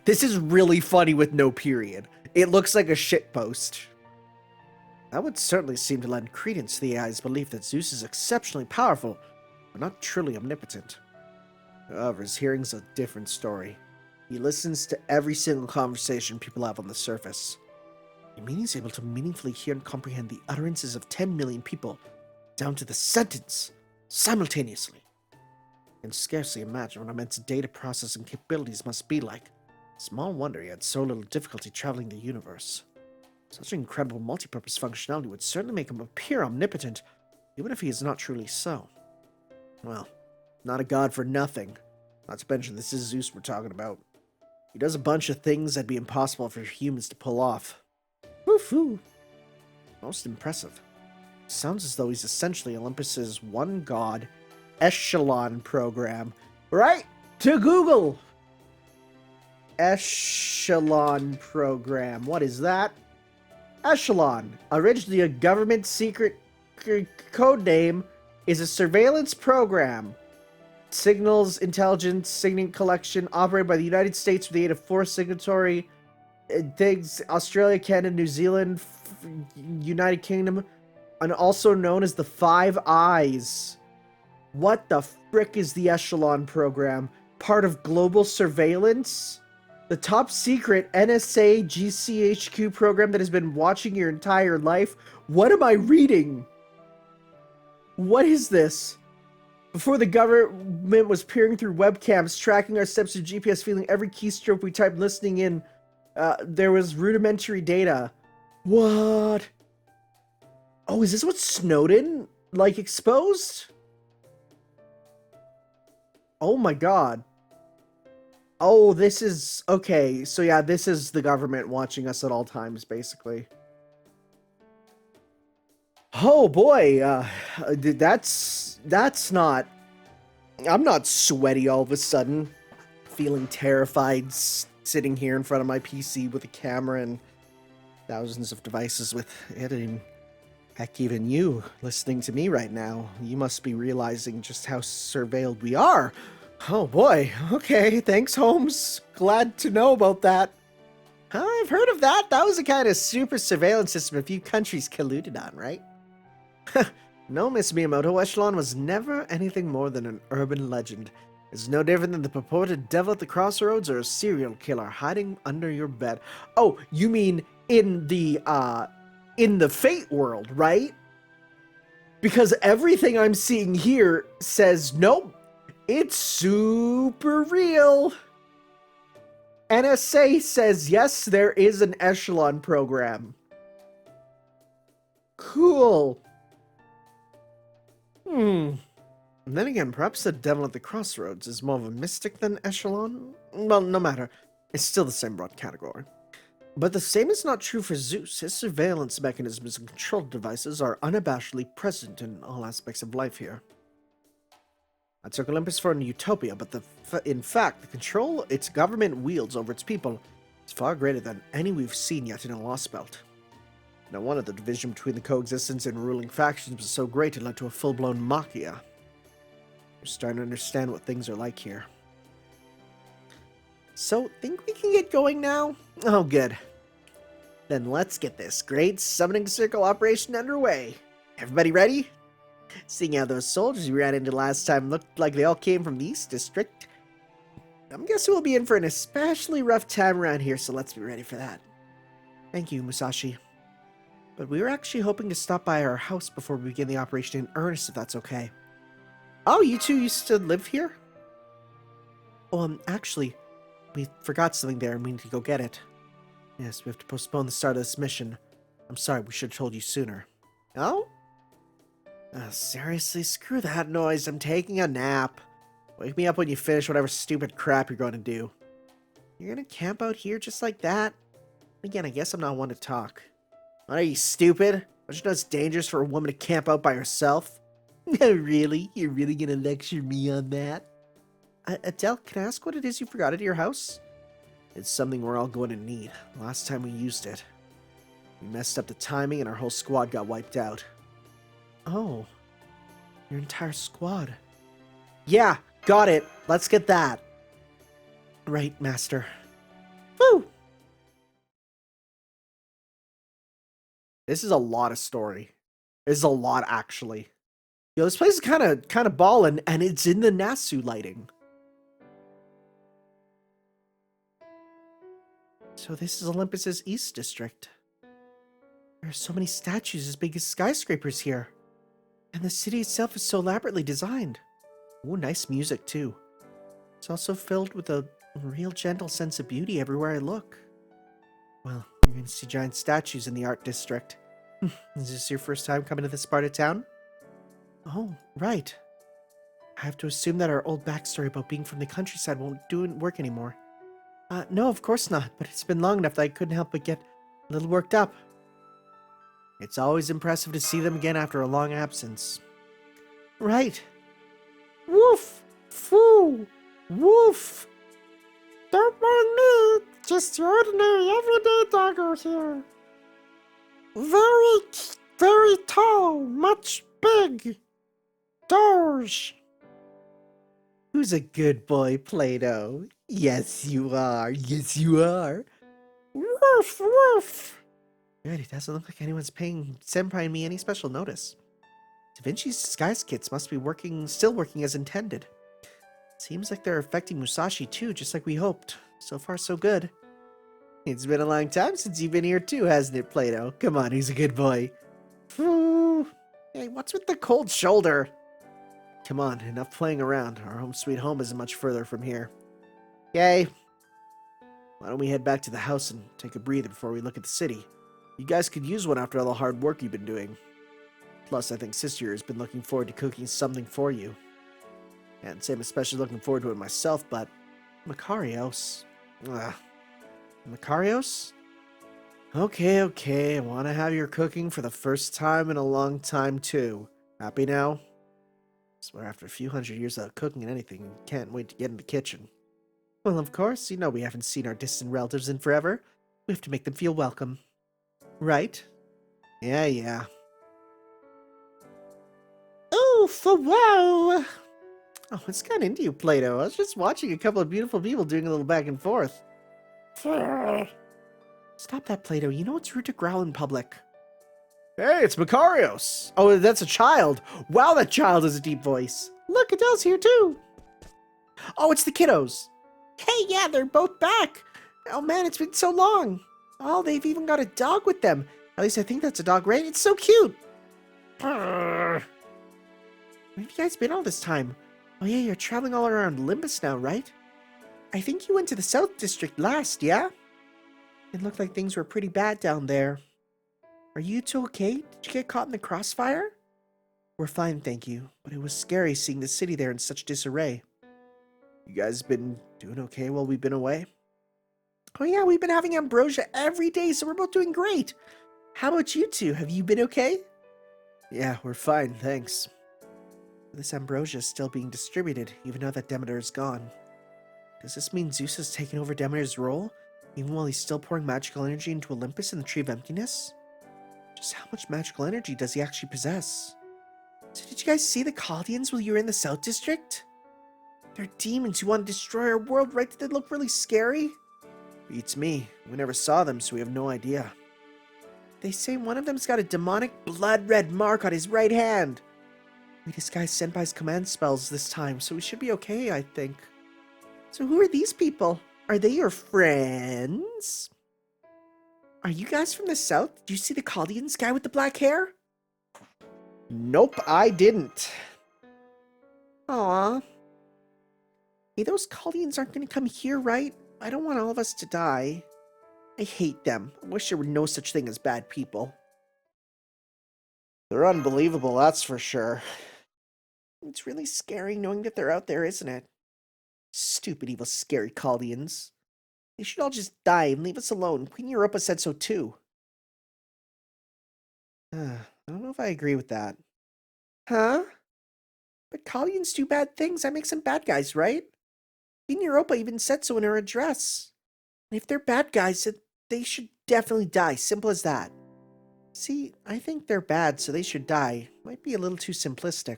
This is really funny with no period. It looks like a shitpost. That would certainly seem to lend credence to the AI's belief that Zeus is exceptionally powerful, but not truly omnipotent. However, his hearing's a different story. He listens to every single conversation people have on the surface. You mean he's able to meaningfully hear and comprehend the utterances of 10 million people, down to the sentence, simultaneously? I can scarcely imagine what immense data processing capabilities must be like. Small wonder he had so little difficulty traveling the universe. Such incredible multi-purpose functionality would certainly make him appear omnipotent, even if he is not truly so. Well, not a god for nothing. Not to mention, this is Zeus we're talking about. He does a bunch of things that'd be impossible for humans to pull off. Woohoo! Most impressive. Sounds as though he's essentially Olympus's one god echelon program. Right? To Google! Echelon program. What is that? Echelon, originally a government secret code name, is a surveillance program. Signals, intelligence, signaling collection, operated by the United States with the aid of 4 signatory things: Australia, Canada, New Zealand, United Kingdom, and also known as the Five Eyes. What the frick is the Echelon program? Part of global surveillance? The top secret NSA GCHQ program that has been watching your entire life? What am I reading? What is this? Before the government was peering through webcams, tracking our steps through GPS, feeling every keystroke we typed, listening in, there was rudimentary data. What? Oh, is this what Snowden, exposed? Oh my god. Oh, this is... okay, so yeah, this is the government watching us at all times, basically. Oh boy, that's not... I'm not sweaty all of a sudden, feeling terrified, sitting here in front of my PC with a camera and thousands of devices with it, and heck, even you listening to me right now, you must be realizing just how surveilled we are. Oh boy, okay, thanks Holmes, glad to know about that. I've heard of that. That was a kind of super surveillance system a few countries colluded on, right? No, Miss Miyamoto, Echelon was never anything more than an urban legend. It's no different than the purported devil at the crossroads or a serial killer hiding under your bed. Oh, you mean in the Fate world, right? Because everything I'm seeing here says, nope, it's super real. NSA says, yes, there is an Echelon program. Cool. And then again, perhaps the devil at the crossroads is more of a mystic than Echelon? Well, no matter. It's still the same broad category. But the same is not true for Zeus. His surveillance mechanisms and control devices are unabashedly present in all aspects of life here. I took Olympus for a utopia, but in fact, the control its government wields over its people is far greater than any we've seen yet in a Lostbelt. No wonder the division between the coexistence and ruling factions was so great it led to a full-blown machia. We're starting to understand what things are like here. So, think we can get going now? Oh, good. Then let's get this great summoning circle operation underway. Everybody ready? Seeing how those soldiers we ran into last time looked like they all came from the East District, I'm guessing we'll be in for an especially rough time around here, so let's be ready for that. Thank you, Musashi. But we were actually hoping to stop by our house before we begin the operation in earnest, if that's okay. Oh, you two used to live here? Oh, actually, we forgot something there and we need to go get it. Yes, we have to postpone the start of this mission. I'm sorry, we should have told you sooner. Oh? Seriously, screw that noise. I'm taking a nap. Wake me up when you finish whatever stupid crap you're going to do. You're going to camp out here just like that? Again, I guess I'm not one to talk. What, are you stupid? Don't you know it's dangerous for a woman to camp out by herself? Really? You're really going to lecture me on that? Adele, can I ask what it is you forgot at your house? It's something we're all going to need. Last time we used it, we messed up the timing and our whole squad got wiped out. Oh, your entire squad. Yeah, got it. Let's get that. Right, Master. Woo! This is a lot of story. This is a lot, actually. Yo, this place is kind of ballin', and it's in the Nasu lighting. So this is Olympus's East District. There are so many statues as big as skyscrapers here. And the city itself is so elaborately designed. Ooh, nice music too. It's also filled with a real gentle sense of beauty everywhere I look. Well, you're going to see giant statues in the art district. Is this your first time coming to this part of town? Oh, right. I have to assume that our old backstory about being from the countryside won't work anymore. No, of course not, but it's been long enough that I couldn't help but get a little worked up. It's always impressive to see them again after a long absence. Right. Woof! Foo! Woof! Don't mind me, just your ordinary everyday doggo here. Very tall, much big. Doge. Who's a good boy, Plato? Yes, you are. Yes, you are. Woof, woof. Good, it doesn't look like anyone's paying Senpai and me any special notice. Da Vinci's disguise kits must be still working as intended. Seems like they're affecting Musashi too, just like we hoped. So far, so good. It's been a long time since you've been here too, hasn't it, Plato? Come on, he's a good boy. Ooh. Hey, what's with the cold shoulder? Come on, enough playing around. Our home sweet home isn't much further from here. Yay. Why don't we head back to the house and take a breather before we look at the city? You guys could use one after all the hard work you've been doing. Plus, I think Sister has been looking forward to cooking something for you. Can't say I'm especially looking forward to it myself, but Makarios. Makarios? Okay. I want to have your cooking for the first time in a long time, too. Happy now? I swear after a few hundred years of cooking and anything, can't wait to get in the kitchen. Well, of course, you know we haven't seen our distant relatives in forever. We have to make them feel welcome. Right? Yeah. Oof, wow! Oh, what's got into you, Plato? I was just watching a couple of beautiful people doing a little back and forth. Stop that, Plato. You know it's rude to growl in public. Hey, it's Makarios. Oh, that's a child. Wow, that child has a deep voice. Look, Adele's here too. Oh, it's the kiddos. Hey, yeah, they're both back. Oh man, it's been so long. Oh, they've even got a dog with them. At least I think that's a dog, right? It's so cute. Where have you guys been all this time? Oh yeah, you're traveling all around Olympus now, right? I think you went to the South District last, yeah? It looked like things were pretty bad down there. Are you two okay? Did you get caught in the crossfire? We're fine, thank you, but it was scary seeing the city there in such disarray. You guys been doing okay while we've been away? Oh yeah, we've been having ambrosia every day, so we're both doing great. How about you two? Have you been okay? Yeah, we're fine, thanks. This ambrosia is still being distributed, even now that Demeter is gone. Does this mean Zeus has taken over Demeter's role, even while he's still pouring magical energy into Olympus and the Tree of Emptiness? Just how much magical energy does he actually possess? So did you guys see the Chaldeans while you were in the South District? They're demons who want to destroy our world, right? Did they look really scary? Beats me. We never saw them, so we have no idea. They say one of them's got a demonic blood-red mark on his right hand. We disguised Senpai's command spells this time, so we should be okay, I think. So who are these people? Are they your friends? Are you guys from the South? Did you see the Chaldeans guy with the black hair? Nope, I didn't. Aw. Hey, those Chaldeans aren't going to come here, right? I don't want all of us to die. I hate them. I wish there were no such thing as bad people. They're unbelievable, that's for sure. It's really scary knowing that they're out there, isn't it? Stupid, evil, scary Chaldeans. They should all just die and leave us alone. Queen Europa said so too. I don't know if I agree with that. Huh? But Chaldeans do bad things. That makes them bad guys, right? Queen Europa even said so in her address. And if they're bad guys, then they should definitely die. Simple as that. See, I think they're bad, so they should die. Might be a little too simplistic.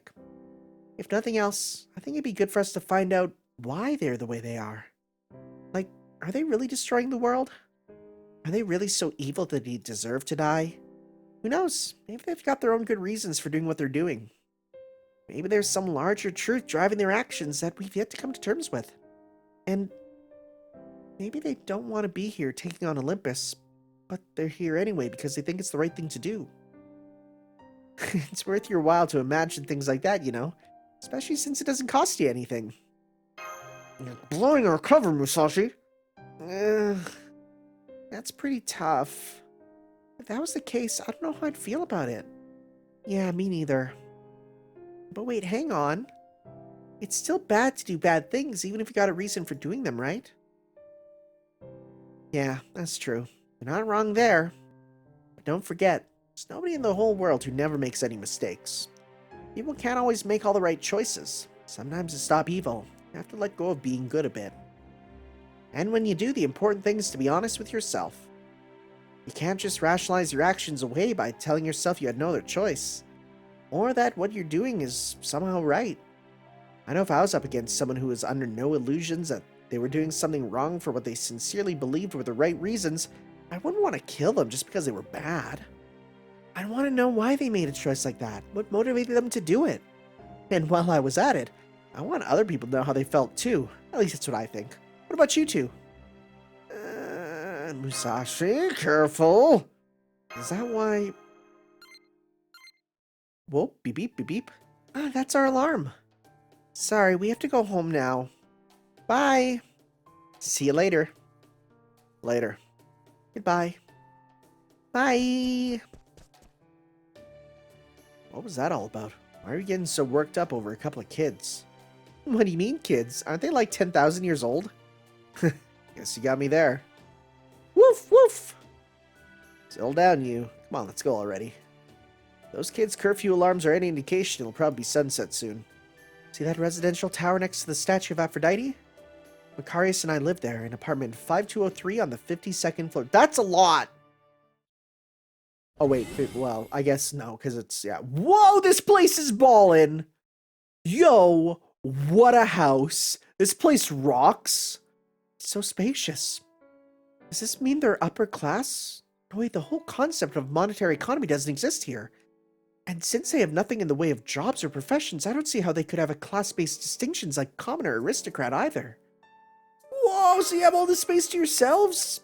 If nothing else, I think it'd be good for us to find out why they're the way they are. Like, are they really destroying the world? Are they really so evil that they deserve to die? Who knows? Maybe they've got their own good reasons for doing what they're doing. Maybe there's some larger truth driving their actions that we've yet to come to terms with. And maybe they don't want to be here taking on Olympus, but they're here anyway because they think it's the right thing to do. It's worth your while to imagine things like that, you know? Especially since it doesn't cost you anything. You're blowing our cover, Musashi. That's pretty tough. If that was the case, I don't know how I'd feel about it. Yeah, me neither. But wait, hang on. It's still bad to do bad things, even if you got a reason for doing them, right? Yeah, that's true. You're not wrong there. But don't forget, there's nobody in the whole world who never makes any mistakes. People can't always make all the right choices. Sometimes to stop evil, you have to let go of being good a bit. And when you do, the important thing is to be honest with yourself. You can't just rationalize your actions away by telling yourself you had no other choice. Or that what you're doing is somehow right. I know if I was up against someone who was under no illusions that they were doing something wrong for what they sincerely believed were the right reasons, I wouldn't want to kill them just because they were bad. I'd want to know why they made a choice like that, what motivated them to do it. And while I was at it, I want other people to know how they felt too. At least that's what I think. What about you two? Musashi, careful. Is that why... Whoa, beep beep, beep beep. Ah, that's our alarm. Sorry, we have to go home now. Bye. See you later. Later. Goodbye. Bye. What was that all about? Why are you getting so worked up over a couple of kids? What do you mean, kids? Aren't they like 10,000 years old? Guess you got me there. Woof, woof. Settle down, you. Come on, let's go already. Those kids' curfew alarms are any indication, it'll probably be sunset soon. See that residential tower next to the statue of Aphrodite? Macarius and I live there in apartment 5203 on the 52nd floor. That's a lot! Oh, wait. Well, I guess no, because it's, yeah. Whoa, this place is ballin'! Yo, what a house. This place rocks. It's so spacious. Does this mean they're upper class? No, wait, the whole concept of monetary economy doesn't exist here. And since they have nothing in the way of jobs or professions, I don't see how they could have a class-based distinctions like commoner or aristocrat either. Whoa, so you have all this space to yourselves?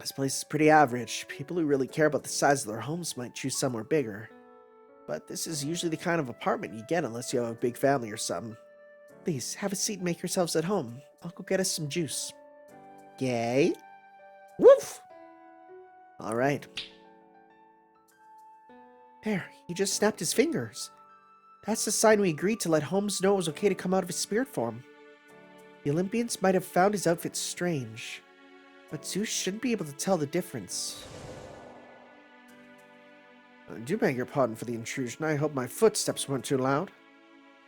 This place is pretty average. People who really care about the size of their homes might choose somewhere bigger. But this is usually the kind of apartment you get unless you have a big family or something. Please, have a seat and make yourselves at home. I'll go get us some juice. Yay? Woof! Alright. There, he just snapped his fingers. That's the sign we agreed to let Holmes know it was okay to come out of his spirit form. The Olympians might have found his outfit strange, but Zeus should be able to tell the difference. I do beg your pardon for the intrusion. I hope my footsteps weren't too loud.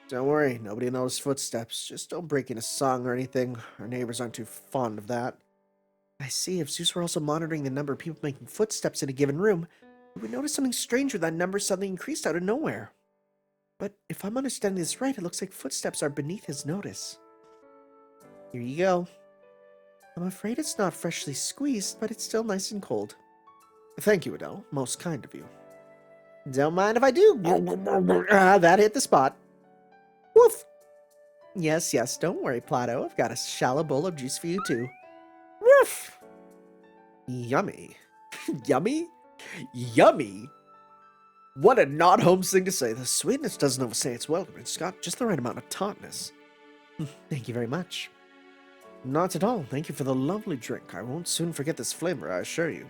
Don't worry, nobody noticed footsteps. Just don't break in a song or anything. Our neighbors aren't too fond of that. I see. If Zeus were also monitoring the number of people making footsteps in a given room, we would notice something strange when that number suddenly increased out of nowhere. But if I'm understanding this right, it looks like footsteps are beneath his notice. Here you go. I'm afraid it's not freshly squeezed, but it's still nice and cold. Thank you, Adele. Most kind of you. Don't mind if I do. That hit the spot. Woof. Yes, don't worry, Plato. I've got a shallow bowl of juice for you, too. Woof. Yummy. Yummy? Yummy? What a not Holmes thing to say. The sweetness doesn't overstay its welcome. It's got just the right amount of tartness. Thank you very much. Not at all. Thank you for the lovely drink. I won't soon forget this flavor, I assure you.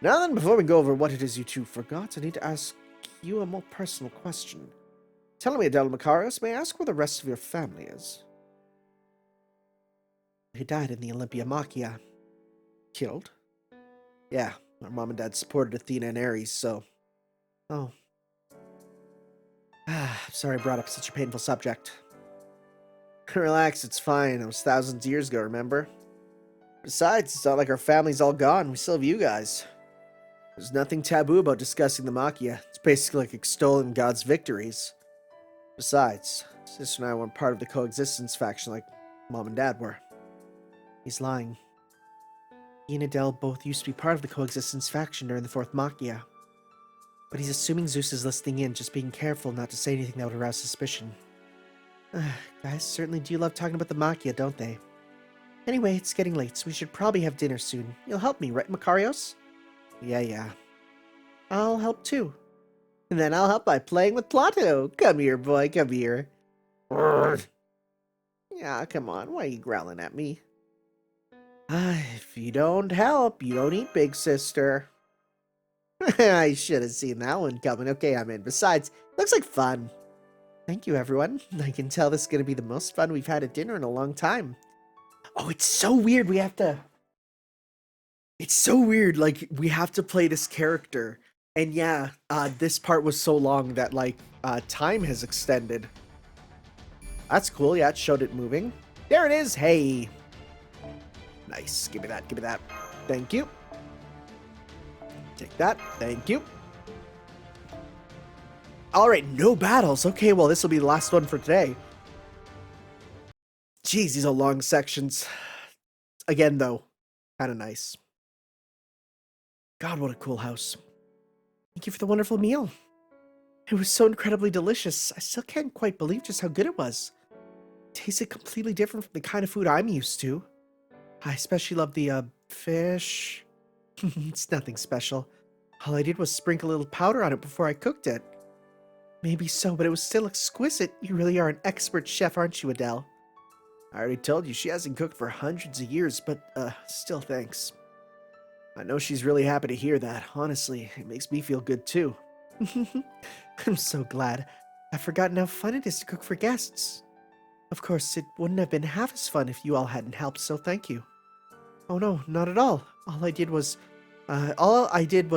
Now then, before we go over what it is you two forgot, I need to ask you a more personal question. Tell me, Adele Macarius, may I ask where the rest of your family is? He died in the Olympiamachia. Killed? Yeah, our mom and dad supported Athena and Ares, so... Oh. Sorry I brought up such a painful subject. Relax, it's fine. It was thousands of years ago, remember? Besides, it's not like our family's all gone. We still have you guys. There's nothing taboo about discussing the Machia. It's basically like extolling God's victories. Besides, Sister and I weren't part of the coexistence faction like Mom and Dad were. He's lying. He and Adele both used to be part of the coexistence faction during the Fourth Machia. But he's assuming Zeus is listening in, just being careful not to say anything that would arouse suspicion. Guys certainly do love talking about the Machia, don't they? Anyway, it's getting late, so we should probably have dinner soon. You'll help me, right, Macarios? Yeah. I'll help too. And then I'll help by playing with Plato. Come here, boy, come here. Yeah, come on, why are you growling at me? If you don't help, you don't eat, big sister. I should have seen that one coming. Okay, I'm in. Besides, looks like fun. Thank you, everyone. I can tell this is going to be the most fun we've had at dinner in a long time. Oh, it's so weird. It's so weird. Like, we have to play this character. And yeah, this part was so long that, like, time has extended. That's cool. Yeah, it showed it moving. There it is. Hey. Nice. Give me that. Give me that. Thank you. Take that. Thank you. Alright, no battles. Okay, well, this will be the last one for today. Jeez, these are long sections. Again, though, kind of nice. God, what a cool house. Thank you for the wonderful meal. It was so incredibly delicious. I still can't quite believe just how good it was. It tasted completely different from the kind of food I'm used to. I especially love the, fish. It's nothing special. All I did was sprinkle a little powder on it before I cooked it. Maybe so, but it was still exquisite. You really are an expert chef, aren't you, Adele? I already told you she hasn't cooked for hundreds of years, but, still thanks. I know she's really happy to hear that. Honestly, it makes me feel good, too. I'm so glad. I've forgotten how fun it is to cook for guests. Of course, it wouldn't have been half as fun if you all hadn't helped, so thank you. Oh no, not at all. All I did was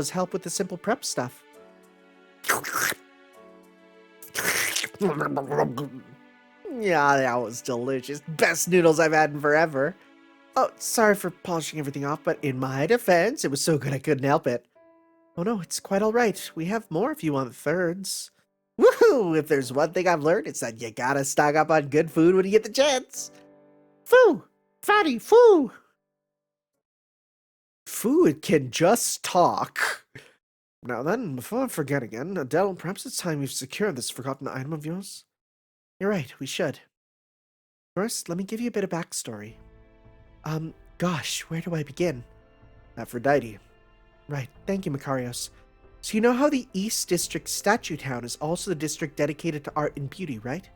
help with the simple prep stuff. Yeah, that was delicious. Best noodles I've had in forever. Oh, sorry for polishing everything off, but in my defense, it was so good I couldn't help it. Oh no, it's quite alright. We have more if you want thirds. Woohoo! If there's one thing I've learned, it's that you gotta stock up on good food when you get the chance. Foo! Fatty, foo! Food can just talk. Now then, before I forget again, Adele, perhaps it's time you've secured this forgotten item of yours? You're right, we should. First, let me give you a bit of backstory. Gosh, where do I begin? Aphrodite. Right, thank you, Macarios. So you know how the East District Statue Town is also the district dedicated to art and beauty, right?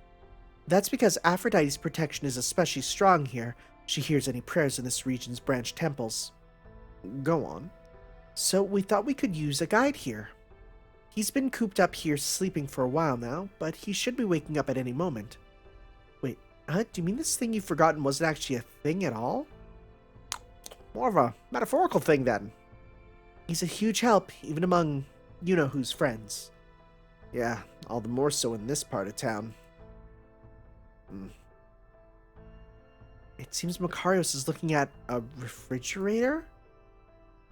That's because Aphrodite's protection is especially strong here. She hears any prayers in this region's branch temples. Go on. So we thought we could use a guide here. He's been cooped up here sleeping for a while now, but he should be waking up at any moment. Wait, do you mean this thing you've forgotten wasn't actually a thing at all? More of a metaphorical thing, then. He's a huge help, even among you-know-who's friends. Yeah, all the more so in this part of town. It seems Makarios is looking at a refrigerator?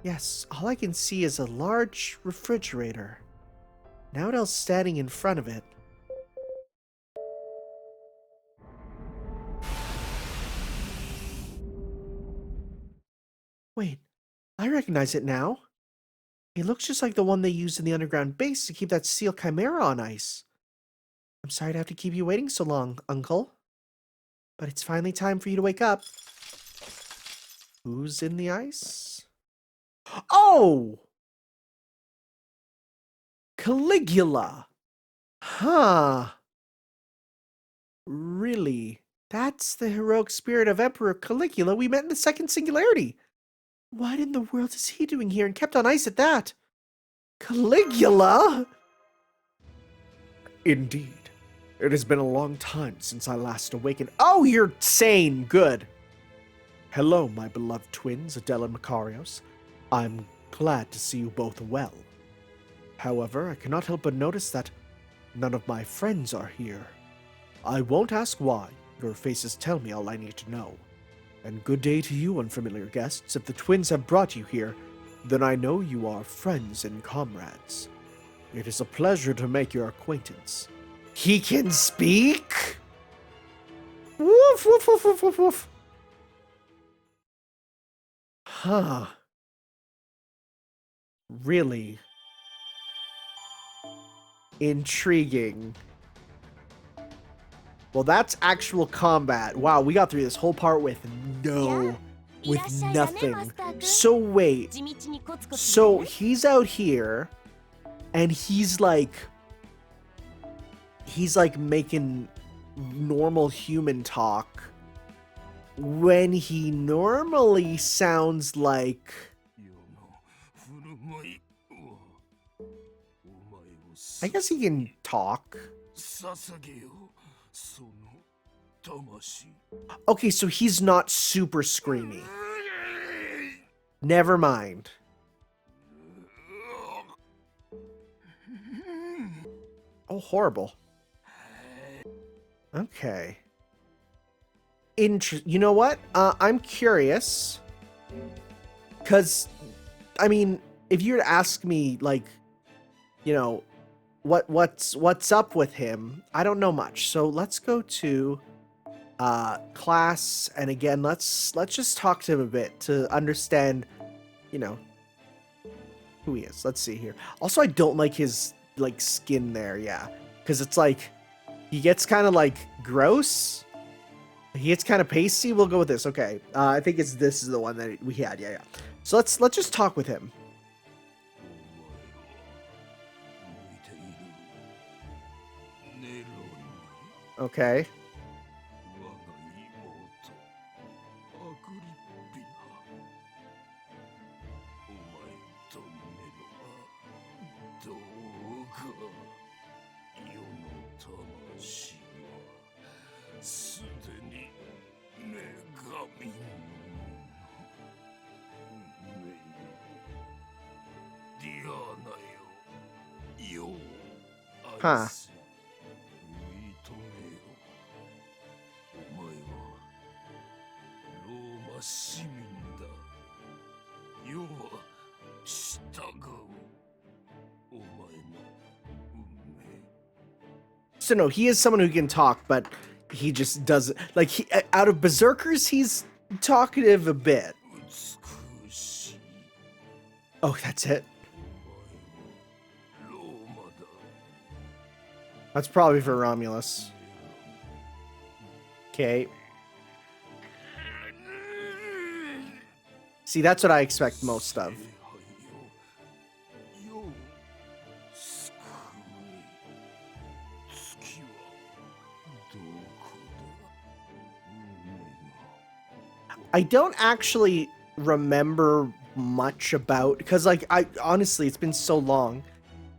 Yes, all I can see is a large refrigerator. Now what else standing in front of it? Wait, I recognize it now. It looks just like the one they used in the underground base to keep that steel chimera on ice. I'm sorry to have to keep you waiting so long, Uncle. But it's finally time for you to wake up. Who's in the ice? Oh! Caligula! Huh. Really? That's the heroic spirit of Emperor Caligula we met in the Second Singularity. What in the world is he doing here and kept on ice at that? Caligula? Indeed. It has been a long time since I last awakened. Oh, you're sane. Good. Hello, my beloved twins, Adele and Makarios. I'm glad to see you both well. However, I cannot help but notice that none of my friends are here. I won't ask why. Your faces tell me all I need to know. And good day to you, unfamiliar guests. If the twins have brought you here, then I know you are friends and comrades. It is a pleasure to make your acquaintance. He can speak? Woof, woof, woof, woof, woof, woof. Huh. Really intriguing. Well, that's actual combat. Wow, we got through this whole part with nothing. So wait. So he's out here and he's like making normal human talk when he normally sounds like I guess he can talk. Okay, so he's not super screamy. Never mind. Oh, horrible. Okay. You know what? I'm curious. Because, I mean, if you were to ask me, like, you know, what's up with him, I don't know much. So let's go to class, and again, let's just talk to him a bit to understand, you know, who he is. Let's see here. Also, I don't like his like skin there, yeah, because it's like he gets kind of like gross. He gets kind of pasty. We'll go with this. Okay, I think this is the one that we had. Yeah. So let's just talk with him. Okay. Huh. So no, he is someone who can talk, but he just doesn't, like, out of berserkers, he's talkative a bit. Oh, that's it. That's probably for Romulus. Okay. See, that's what I expect most of. I don't actually remember much about, because like honestly, it's been so long.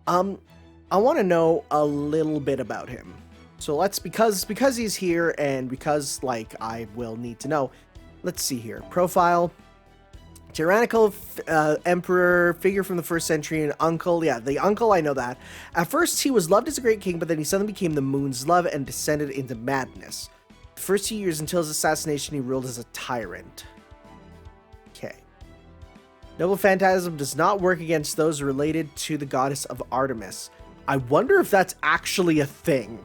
I want to know a little bit about him. So let's, because he's here and because, like, I will need to know. Let's see here. Profile. Tyrannical emperor, figure from the 1st century, and uncle. Yeah, the uncle, I know that. At first, he was loved as a great king, but then he suddenly became the moon's love and descended into madness. The first few years until his assassination, he ruled as a tyrant. Okay. Noble phantasm does not work against those related to the goddess of Artemis. I wonder if that's actually a thing.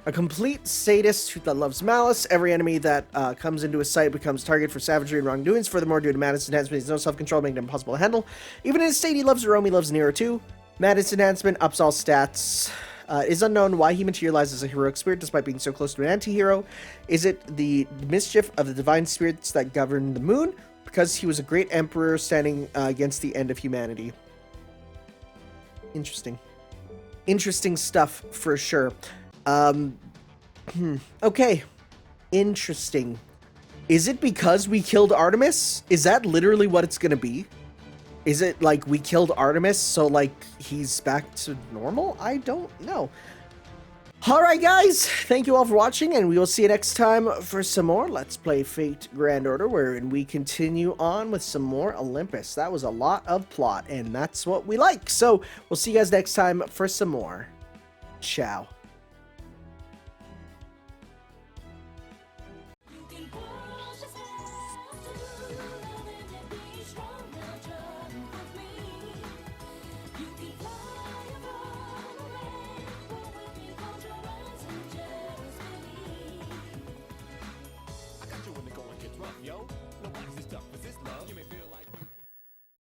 A complete sadist that loves malice. Every enemy that comes into his sight becomes target for savagery and wrongdoings. Furthermore, due to Madness enhancement, he has no self-control, making it impossible to handle. Even in his state, he loves Rome, he loves Nair too. Madness enhancement ups all stats. It is unknown why he materialized as a heroic spirit despite being so close to an anti-hero. Is it the mischief of the divine spirits that govern the moon? Because he was a great emperor standing against the end of humanity. Interesting. Interesting stuff for sure. Okay. Interesting. Is it because we killed Artemis? Is that literally what it's gonna be? Is it like we killed Artemis, so like he's back to normal? I don't know. Alright guys, thank you all for watching, and we will see you next time for some more Let's Play Fate Grand Order, wherein we continue on with some more Olympus. That was a lot of plot, and that's what we like. So, we'll see you guys next time for some more. Ciao.